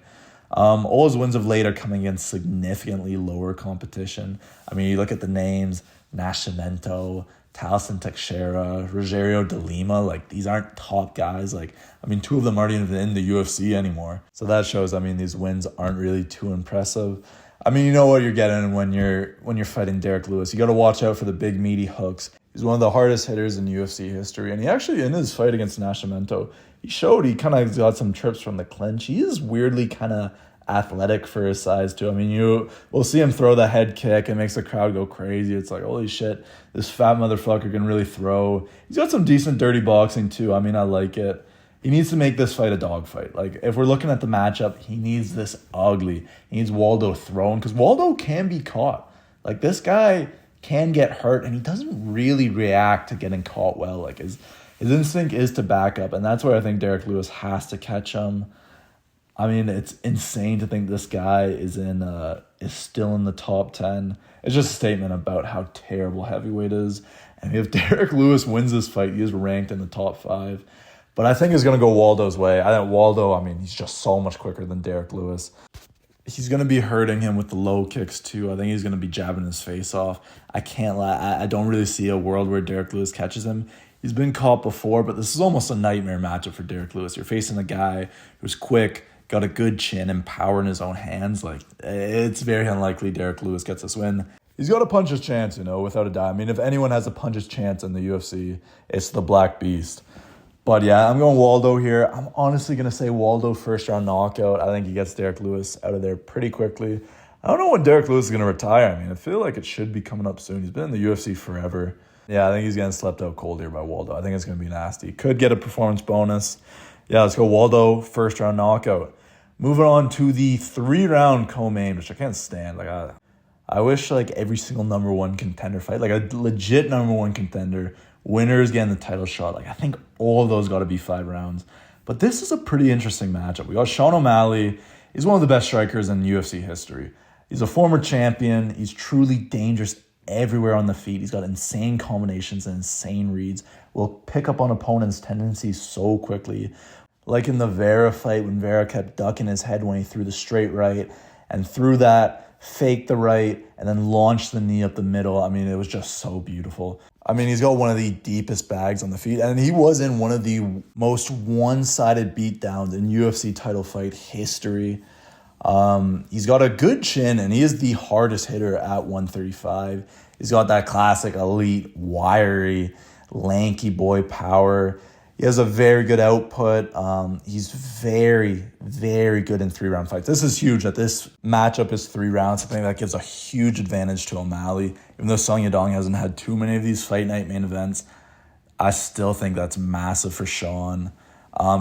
All his wins of late are coming against significantly lower competition. I mean, you look at the names, Nascimento, Taliesin Teixeira, Rogério de Lima, like, these aren't top guys. Like, I mean, 2 of them aren't even in the UFC anymore. So that shows, I mean, these wins aren't really too impressive. I mean, you know what you're getting when you're fighting Derek Lewis. You got to watch out for the big meaty hooks. He's one of the hardest hitters in UFC history. And he actually, in his fight against Nascimento, he showed he kind of got some trips from the clinch. He is weirdly kind of athletic for his size too. I mean, we'll see him throw the head kick. It makes the crowd go crazy. It's like, holy shit, this fat motherfucker can really throw. He's got some decent dirty boxing too. I mean, I like it. He needs to make this fight a dog fight. Like, if we're looking at the matchup, he needs this ugly. He needs Waldo thrown, because Waldo can be caught. Like, this guy can get hurt, and he doesn't really react to getting caught well. Like, his instinct is to back up, and that's where I think Derek Lewis has to catch him. I mean, it's insane to think this guy is still in the top 10. It's just a statement about how terrible heavyweight is. And if Derek Lewis wins this fight, he is ranked in the top 5. But I think it's going to go Waldo's way. I think Waldo, I mean, he's just so much quicker than Derek Lewis. He's going to be hurting him with the low kicks too. I think he's going to be jabbing his face off. I can't lie. I don't really see a world where Derek Lewis catches him. He's been caught before, but this is almost a nightmare matchup for Derek Lewis. You're facing a guy who's quick, got a good chin and power in his own hands. Like, it's very unlikely Derek Lewis gets this win. He's got a puncher's chance, without a doubt. I mean, if anyone has a puncher's chance in the UFC, it's the Black Beast. But yeah, I'm going Waldo here. I'm honestly going to say Waldo first round knockout. I think he gets Derek Lewis out of there pretty quickly. I don't know when Derek Lewis is going to retire. I mean, I feel like it should be coming up soon. He's been in the UFC forever. Yeah, I think he's getting slept out cold here by Waldo. I think it's going to be nasty. Could get a performance bonus. Yeah, let's go Waldo first round knockout. Moving on to the 3-round co-main, which I can't stand. Like, I wish like every single number 1 contender fight, like a legit number 1 contender, winners getting the title shot. Like, I think all of those got to be 5 rounds. But this is a pretty interesting matchup. We got Sean O'Malley. He's one of the best strikers in UFC history. He's a former champion. He's truly dangerous everywhere on the feet. He's got insane combinations and insane reads. Will pick up on opponents' tendencies so quickly. Like in the Vera fight when Vera kept ducking his head when he threw the straight right, and threw that, faked the right, and then launched the knee up the middle. I mean, it was just so beautiful. I mean, he's got one of the deepest bags on the feet, and he was in one of the most one-sided beatdowns in UFC title fight history. He's got a good chin, and he is the hardest hitter at 135. He's got that classic elite, wiry, lanky boy power. He has a very good output. He's very, very good in 3-round fights. This is huge that this matchup is 3 rounds. I think that gives a huge advantage to O'Malley. Even though Song Yadong hasn't had too many of these fight night main events, I still think that's massive for Sean.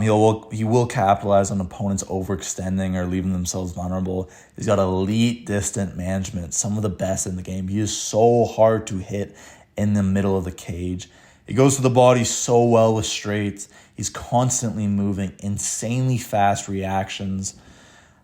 He will capitalize on opponents overextending or leaving themselves vulnerable. He's got elite distant management, some of the best in the game. He is so hard to hit in the middle of the cage. He goes to the body so well with straights. He's constantly moving, insanely fast reactions.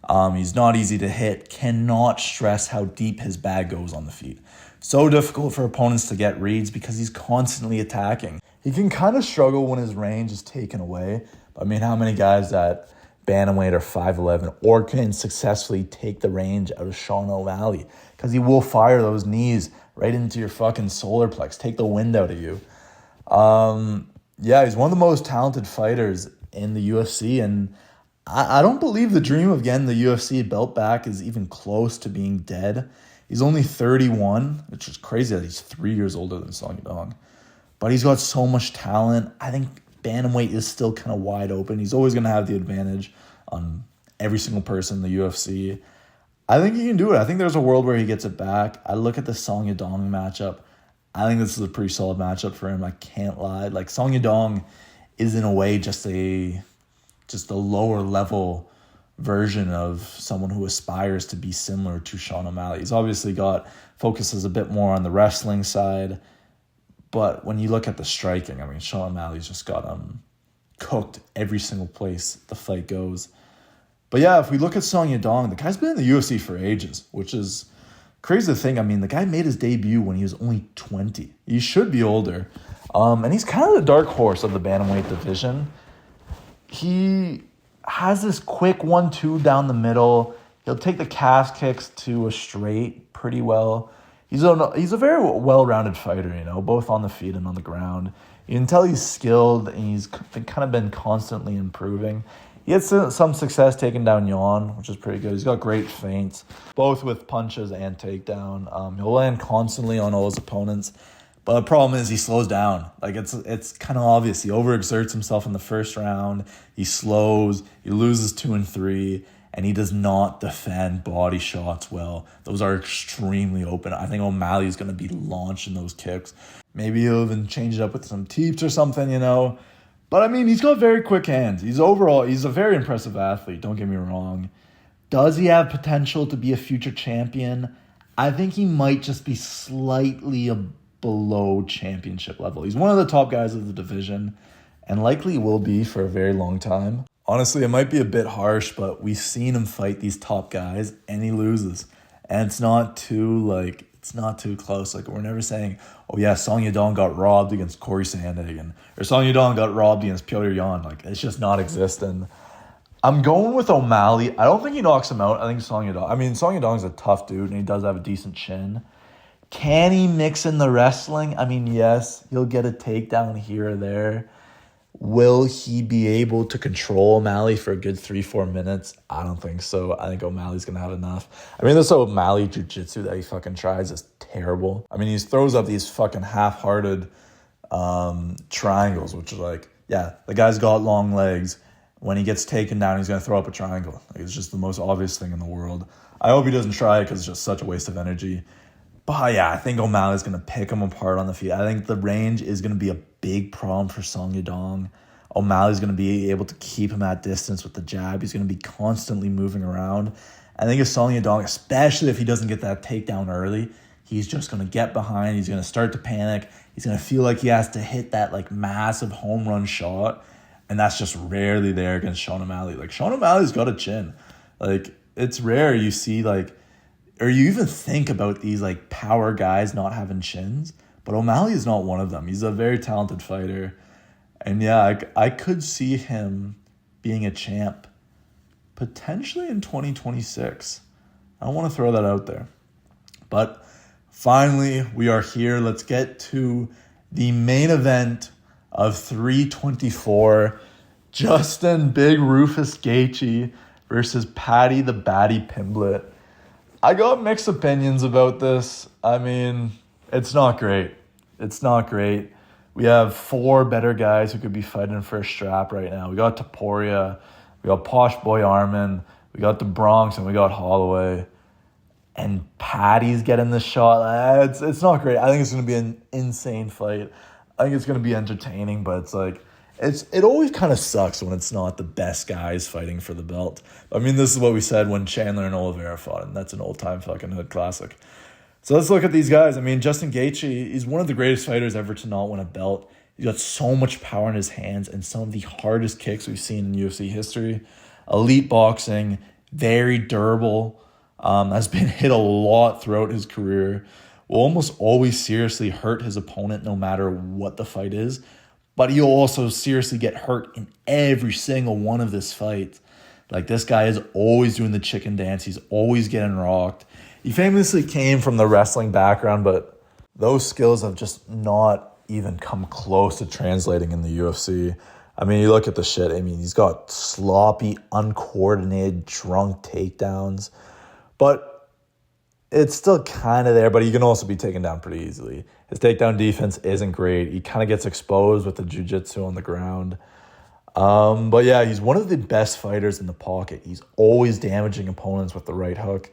He's not easy to hit. Cannot stress how deep his bag goes on the feet. So difficult for opponents to get reads because he's constantly attacking. He can kind of struggle when his range is taken away. I mean, how many guys at bantamweight are 5'11" or can successfully take the range out of Sean O'Malley? Because he will fire those knees right into your fucking solar plex, take the wind out of you. He's one of the most talented fighters in the UFC, and I don't believe the dream of getting the UFC belt back is even close to being dead. He's only 31, which is crazy that he's 3 years older than Song Yadong. But he's got so much talent. I think bantamweight is still kind of wide open. He's always going to have the advantage on every single person in the UFC. I think he can do it. I think there's a world where he gets it back. I look at the Song Yadong matchup. I think this is a pretty solid matchup for him. I can't lie. Like, Song Yadong is in a way just a lower level version of someone who aspires to be similar to Sean O'Malley. He's obviously focuses a bit more on the wrestling side, but when you look at the striking, I mean, Sean O'Malley's just got cooked every single place the fight goes. But yeah, if we look at Song Yadong, the guy's been in the UFC for ages, which is crazy to think. I mean, the guy made his debut when he was only 20. He should be older. And he's kind of the dark horse of the bantamweight division. He has this quick 1-2 down the middle. He'll take the calf kicks to a straight pretty well. He's a very well-rounded fighter, both on the feet and on the ground. You can tell he's skilled, and he's kind of been constantly improving. He had some success taking down Yan, which is pretty good. He's got great feints, both with punches and takedown. He'll land constantly on all his opponents. But the problem is he slows down. Like, it's kind of obvious. He overexerts himself in the first round. He slows. He loses 2 and 3. And he does not defend body shots well. Those are extremely open. I think O'Malley is going to be launching those kicks. Maybe he'll even change it up with some teeps or something, But, I mean, he's got very quick hands. He's a very impressive athlete, don't get me wrong. Does he have potential to be a future champion? I think he might just be slightly below championship level. He's one of the top guys of the division, and likely will be for a very long time. Honestly, it might be a bit harsh, but we've seen him fight these top guys, and he loses. And it's not too close. Like, we're never saying, oh yeah, Song Yadong got robbed against Corey Sandhagen, or Song Yadong got robbed against Petr Yan. Like, it's just not existing. I'm going with O'Malley. I don't think he knocks him out. I think Song Yadong's a tough dude, and he does have a decent chin. Can he mix in the wrestling? I mean, yes, he'll get a takedown here or there. Will he be able to control O'Malley for a good 3-4 minutes? I don't think so. I think O'Malley's going to have enough. I mean, this O'Malley jiu-jitsu that he fucking tries is terrible. I mean, he throws up these fucking half-hearted triangles, which is like, yeah, the guy's got long legs. When he gets taken down, he's going to throw up a triangle. Like, it's just the most obvious thing in the world. I hope he doesn't try it because it's just such a waste of energy. But yeah, I think O'Malley's going to pick him apart on the feet. I think the range is going to be a big problem for Song Yadong. O'Malley's going to be able to keep him at distance with the jab. He's going to be constantly moving around. I think if Song Yadong, especially if he doesn't get that takedown early, he's just going to get behind. He's going to start to panic. He's going to feel like he has to hit that like massive home run shot. And that's just rarely there against Sean O'Malley. Like, Sean O'Malley's got a chin. Like, it's rare you see like or you even think about these like power guys not having chins, but O'Malley is not one of them. He's a very talented fighter. And yeah, I could see him being a champ potentially in 2026. I want to throw that out there. But finally, we are here. Let's get to the main event of 324. Justin Big Rufus Gaethje versus Paddy the Batty Pimblett. I got mixed opinions about this. I mean, it's not great. It's not great. We have 4 better guys who could be fighting for a strap right now. We got Topuria, we got Posh Boy Armin, we got the Bronx, and we got Holloway. And Paddy's getting the shot. It's not great. I think it's going to be an insane fight. I think it's going to be entertaining, but it's like, it always kind of sucks when it's not the best guys fighting for the belt. I mean, this is what we said when Chandler and Oliveira fought, and that's an old-time fucking hood classic. So let's look at these guys. I mean, Justin Gaethje is one of the greatest fighters ever to not win a belt. He's got so much power in his hands and some of the hardest kicks we've seen in UFC history. Elite boxing, very durable, has been hit a lot throughout his career, will almost always seriously hurt his opponent no matter what the fight is. But he'll also seriously get hurt in every single one of his fights. Like, this guy is always doing the chicken dance. He's always getting rocked. He famously came from the wrestling background, but those skills have just not even come close to translating in the UFC. I mean, you look at the shit. I mean, he's got sloppy, uncoordinated, drunk takedowns. But it's still kind of there, but he can also be taken down pretty easily. His takedown defense isn't great. He kind of gets exposed with the jiu-jitsu on the ground. But yeah, he's one of the best fighters in the pocket. He's always damaging opponents with the right hook.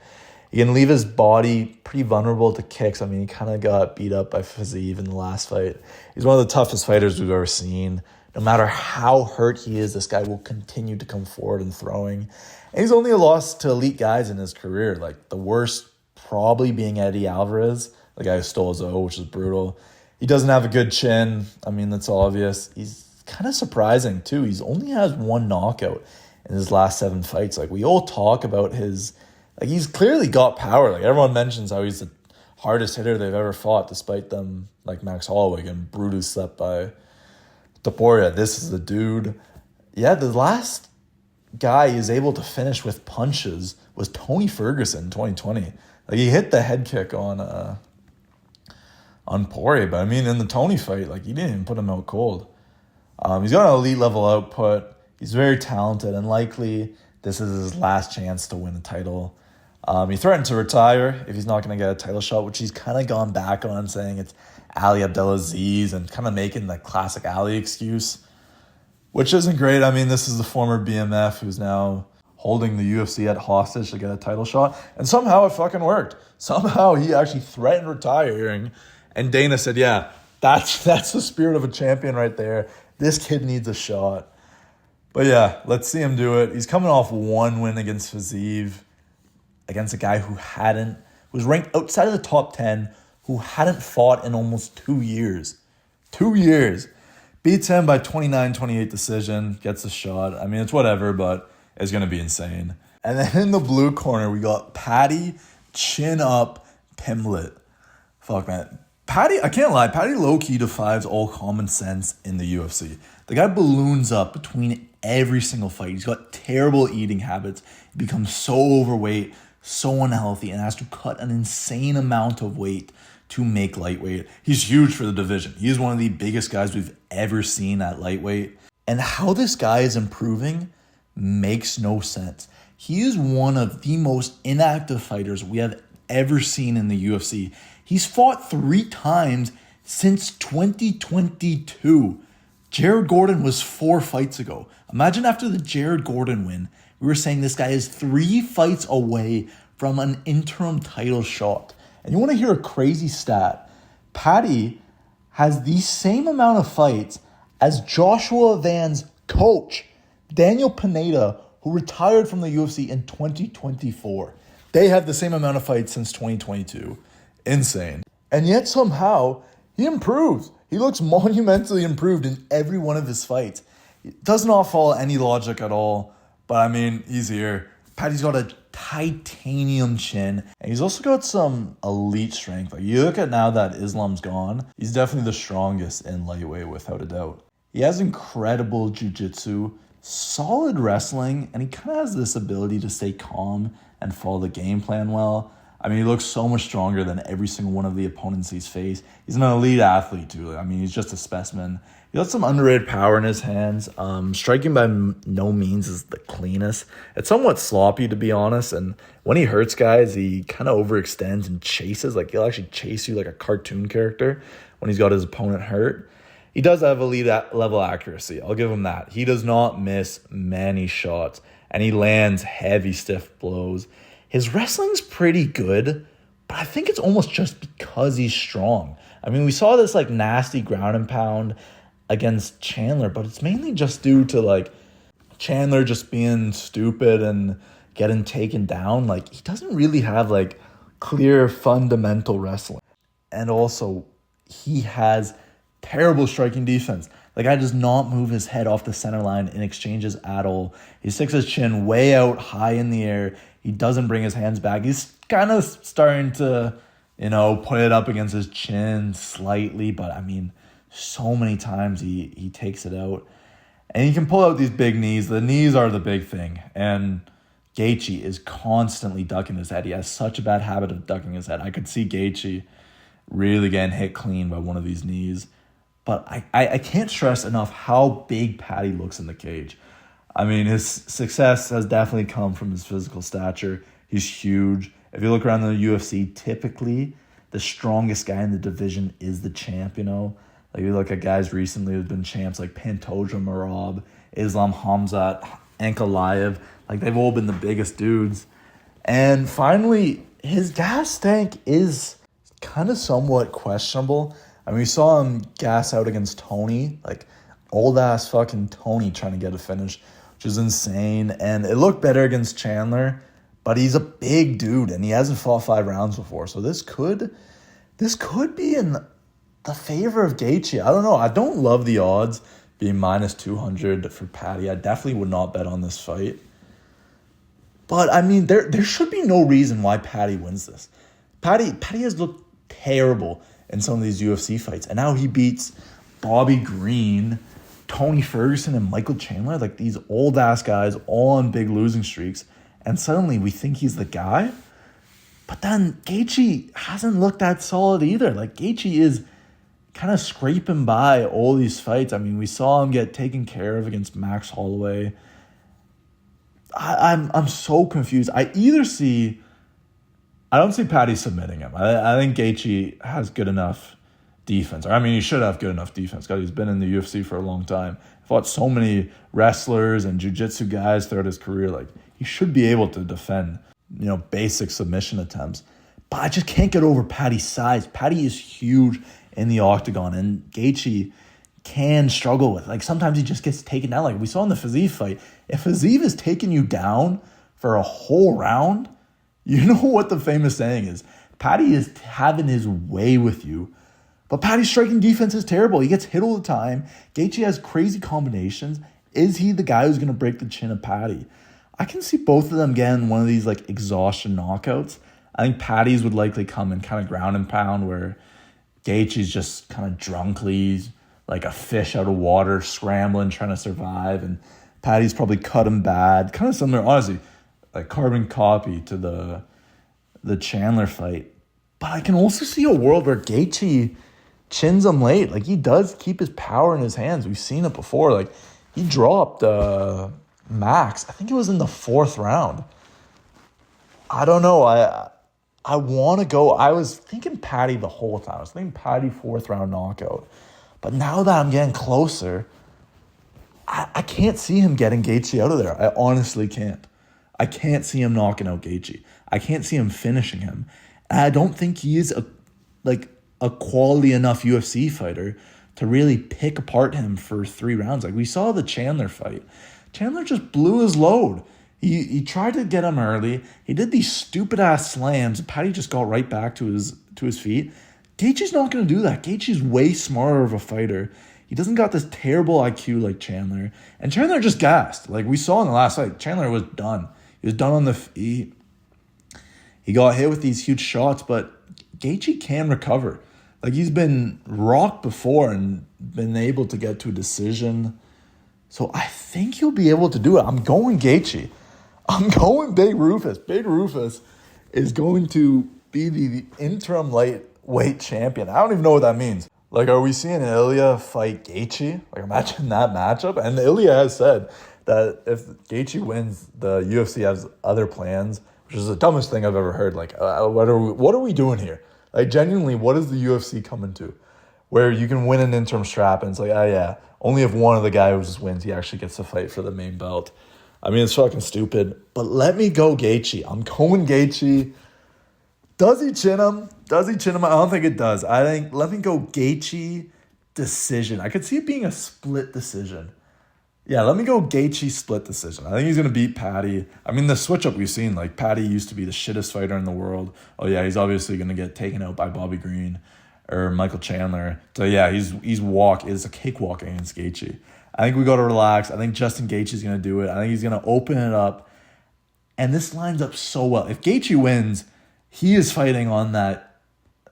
He can leave his body pretty vulnerable to kicks. I mean, he kind of got beat up by Fiziev in the last fight. He's one of the toughest fighters we've ever seen. No matter how hurt he is, this guy will continue to come forward and throwing. And he's only lost to elite guys in his career. Like, the worst probably being Eddie Alvarez, the guy who stole his O, which is brutal. He doesn't have a good chin. I mean, that's obvious. He's kind of surprising, too. He's only has 1 knockout in his last 7 fights. Like, we all talk about his... Like, he's clearly got power. Like, everyone mentions how he's the hardest hitter they've ever fought, despite them, like Max Holloway, getting brutally slept by Topuria. This is the dude. Yeah, the last guy he's able to finish with punches was Tony Ferguson in 2020. Like, he hit the head kick on Poirier, but I mean, in the Tony fight, like, he didn't even put him out cold. He's got an elite level output. He's very talented, and likely this is his last chance to win the title. He threatened to retire if he's not going to get a title shot, which he's kind of gone back on, saying it's Ali Abdelaziz and kind of making the classic Ali excuse, which isn't great. I mean, this is the former BMF who's now holding the UFC at hostage to get a title shot, and somehow it fucking worked. Somehow he actually threatened retiring, and Dana said, yeah, that's the spirit of a champion right there. This kid needs a shot. But yeah, let's see him do it. He's coming off 1 win against Fiziev, against a guy who was ranked outside of the top 10, who hadn't fought in almost 2 years. 2 years. Beats him by 29-28 decision, gets a shot. I mean, it's whatever, but it's going to be insane. And then in the blue corner, we got Paddy Chin Up Pimblett. Fuck, man. Paddy, I can't lie, Paddy low-key defies all common sense in the UFC. The guy balloons up between every single fight. He's got terrible eating habits. He becomes so overweight, so unhealthy, and has to cut an insane amount of weight to make lightweight. He's huge for the division. He is one of the biggest guys we've ever seen at lightweight. And how this guy is improving makes no sense. He is one of the most inactive fighters we have ever seen in the UFC. He's fought 3 times since 2022. Jared Gordon was 4 fights ago. Imagine after the Jared Gordon win, we were saying this guy is 3 fights away from an interim title shot. And you want to hear a crazy stat? Paddy has the same amount of fights as Joshua Van's coach, Daniel Pineda, who retired from the UFC in 2024. They have the same amount of fights since 2022. Insane. And yet somehow he improves. He looks monumentally improved in every one of his fights. It does not follow any logic at all. But I mean, he's here. Paddy's got a titanium chin, and he's also got some elite strength. Like, you look at now that Islam's gone, he's definitely the strongest in lightweight without a doubt. He has incredible jiu-jitsu, solid wrestling, and he kind of has this ability to stay calm and follow the game plan well. I mean, he looks so much stronger than every single one of the opponents he's faced. He's an elite athlete, too. I mean, he's just a specimen. He has some underrated power in his hands. Striking by no means is the cleanest. It's somewhat sloppy, to be honest. And when he hurts guys, he kind of overextends and chases. Like, he'll actually chase you like a cartoon character when he's got his opponent hurt. He does have elite level accuracy. I'll give him that. He does not miss many shots, and he lands heavy, stiff blows. His wrestling's pretty good, but I think it's almost just because he's strong. I mean, we saw this like nasty ground and pound against Chandler, but it's mainly just due to like Chandler just being stupid and getting taken down. Like, he doesn't really have like clear fundamental wrestling. And also, he has terrible striking defense. The guy does not move his head off the center line in exchanges at all. He sticks his chin way out high in the air. He doesn't bring his hands back. He's kind of starting to, put it up against his chin slightly. But, I mean, so many times he takes it out. And he can pull out these big knees. The knees are the big thing. And Gaethje is constantly ducking his head. He has such a bad habit of ducking his head. I could see Gaethje really getting hit clean by one of these knees. But I can't stress enough how big Paddy looks in the cage. I mean, his success has definitely come from his physical stature. He's huge. If you look around the UFC, typically the strongest guy in the division is the champ, Like, you look at guys recently who've been champs like Pantoja Merab, Islam Hamzat, Ankalaev. Like, they've all been the biggest dudes. And finally, his gas tank is kind of somewhat questionable. I mean, we saw him gas out against Tony, like old-ass fucking Tony trying to get a finish, which is insane. And it looked better against Chandler, but he's a big dude, and he hasn't fought 5 rounds before. So this could be in the favor of Gaethje. I don't know. I don't love the odds being minus 200 for Paddy. I definitely would not bet on this fight. But, I mean, there should be no reason why Paddy wins this. Paddy has looked terrible in some of these UFC fights. And now he beats Bobby Green, Tony Ferguson, and Michael Chandler, like these old-ass guys all on big losing streaks. And suddenly we think he's the guy. But then Gaethje hasn't looked that solid either. Like, Gaethje is kind of scraping by all these fights. I mean, we saw him get taken care of against Max Holloway. I'm so confused. I don't see Paddy submitting him. I think Gaethje has good enough defense. He should have good enough defense. God, he's been in the UFC for a long time. Fought so many wrestlers and jiu-jitsu guys throughout his career. Like, he should be able to defend, basic submission attempts. But I just can't get over Paddy's size. Paddy is huge in the octagon, and Gaethje can struggle with. Like, sometimes he just gets taken down. Like we saw in the Fiziev fight. If Fiziev is taking you down for a whole round, you know what the famous saying is. Paddy is having his way with you. But Paddy's striking defense is terrible. He gets hit all the time. Gaethje has crazy combinations. Is he the guy who's going to break the chin of Paddy? I can see both of them getting one of these like exhaustion knockouts. I think Paddy's would likely come in kind of ground and pound, where Gaethje's just kind of drunkly like a fish out of water, scrambling, trying to survive. And Paddy's probably cut him bad. Kind of similar, honestly, like carbon copy to the Chandler fight. But I can also see a world where Gaethje chins him late. Like, he does keep his power in his hands. We've seen it before. Like, he dropped Max. I think it was in the 4th round. I don't know. I want to go. I was thinking Paddy the whole time. I was thinking Paddy 4th round knockout. But now that I'm getting closer, I can't see him getting Gaethje out of there. I honestly can't. I can't see him knocking out Gaethje. I can't see him finishing him. And I don't think he is a quality enough UFC fighter to really pick apart him for 3 rounds. Like we saw the Chandler fight. Chandler just blew his load. He tried to get him early. He did these stupid ass slams. Paddy just got right back to his feet. Gaethje's not going to do that. Gaethje's way smarter of a fighter. He doesn't got this terrible IQ like Chandler. And Chandler just gassed. Like we saw in the last fight, Chandler was done. He was done on the feet. He got hit with these huge shots, but Gaethje can recover. Like, he's been rocked before and been able to get to a decision. So I think he'll be able to do it. I'm going Gaethje. I'm going Big Rufus. Big Rufus is going to be the interim lightweight champion. I don't even know what that means. Like, are we seeing Ilya fight Gaethje? Like, imagine that matchup. And Ilya has said that if Gaethje wins, the UFC has other plans, which is the dumbest thing I've ever heard. Like, what are we doing here? Like, genuinely, what is the UFC coming to? Where you can win an interim strap and it's like, oh yeah, only if one of the guys wins, he actually gets to fight for the main belt. I mean, it's fucking stupid. But let me go Gaethje. I'm going Gaethje. Does he chin him? I don't think it does. Let me go Gaethje decision. I could see it being a split decision. Yeah, let me go Gaethje split decision. I think he's going to beat Patty. I mean, the switch up we've seen, like, Patty used to be the shittest fighter in the world. Oh yeah, he's obviously going to get taken out by Bobby Green or Michael Chandler. So yeah, it's a cakewalk against Gaethje. I think we got to relax. I think Justin Gaethje's going to do it. I think he's going to open it up. And this lines up so well. If Gaethje wins, he is fighting on that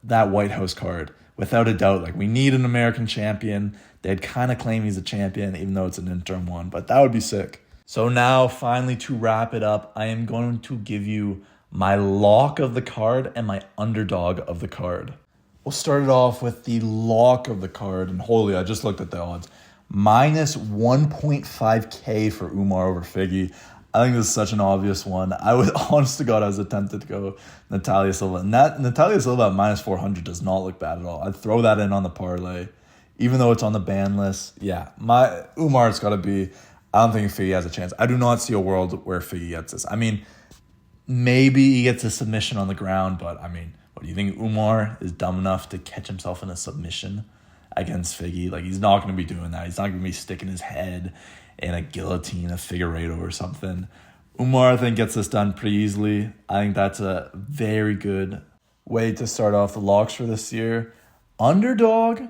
White House card, without a doubt. Like, we need an American champion. They'd kind of claim he's a champion, even though it's an interim one, but that would be sick. So now, finally, to wrap it up, I am going to give you my lock of the card and my underdog of the card. We'll start it off with the lock of the card, and holy, I just looked at the odds. Minus 1.5K for Umar over Figgy. I think this is such an obvious one. Honest to God, I was tempted to go Natalia Silva. And that Natalia Silva at minus 400 does not look bad at all. I'd throw that in on the parlay, even though it's on the ban list. Yeah, Umar's got to be. I don't think Figgy has a chance. I do not see a world where Figgy gets this. I mean, maybe he gets a submission on the ground, but I mean, what do you think? Umar is dumb enough to catch himself in a submission against Figgy? Like, he's not going to be doing that. He's not going to be sticking his head in a guillotine, a Figueiredo or something. Umar, I think, gets this done pretty easily. I think that's a very good way to start off the locks for this year. Underdog,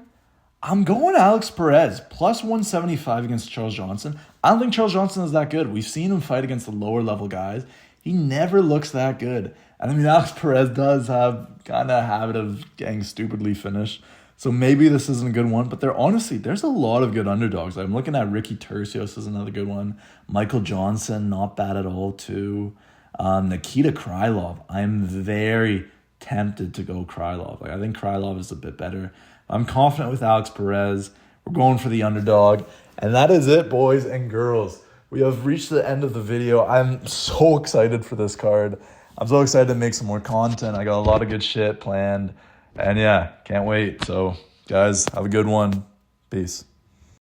I'm going Alex Perez, plus 175 against Charles Johnson. I don't think Charles Johnson is that good. We've seen him fight against the lower level guys. He never looks that good. And I mean, Alex Perez does have kind of a habit of getting stupidly finished. So maybe this isn't a good one, but there's a lot of good underdogs. I'm looking at Ricky Tercios is another good one. Michael Johnson, not bad at all too. Nikita Krylov, I'm very tempted to go Krylov. Like, I think Krylov is a bit better. I'm confident with Alex Perez. We're going for the underdog. And that is it, boys and girls. We have reached the end of the video. I'm so excited for this card. I'm so excited to make some more content. I got a lot of good shit planned. And yeah, can't wait. So, guys, have a good one. Peace.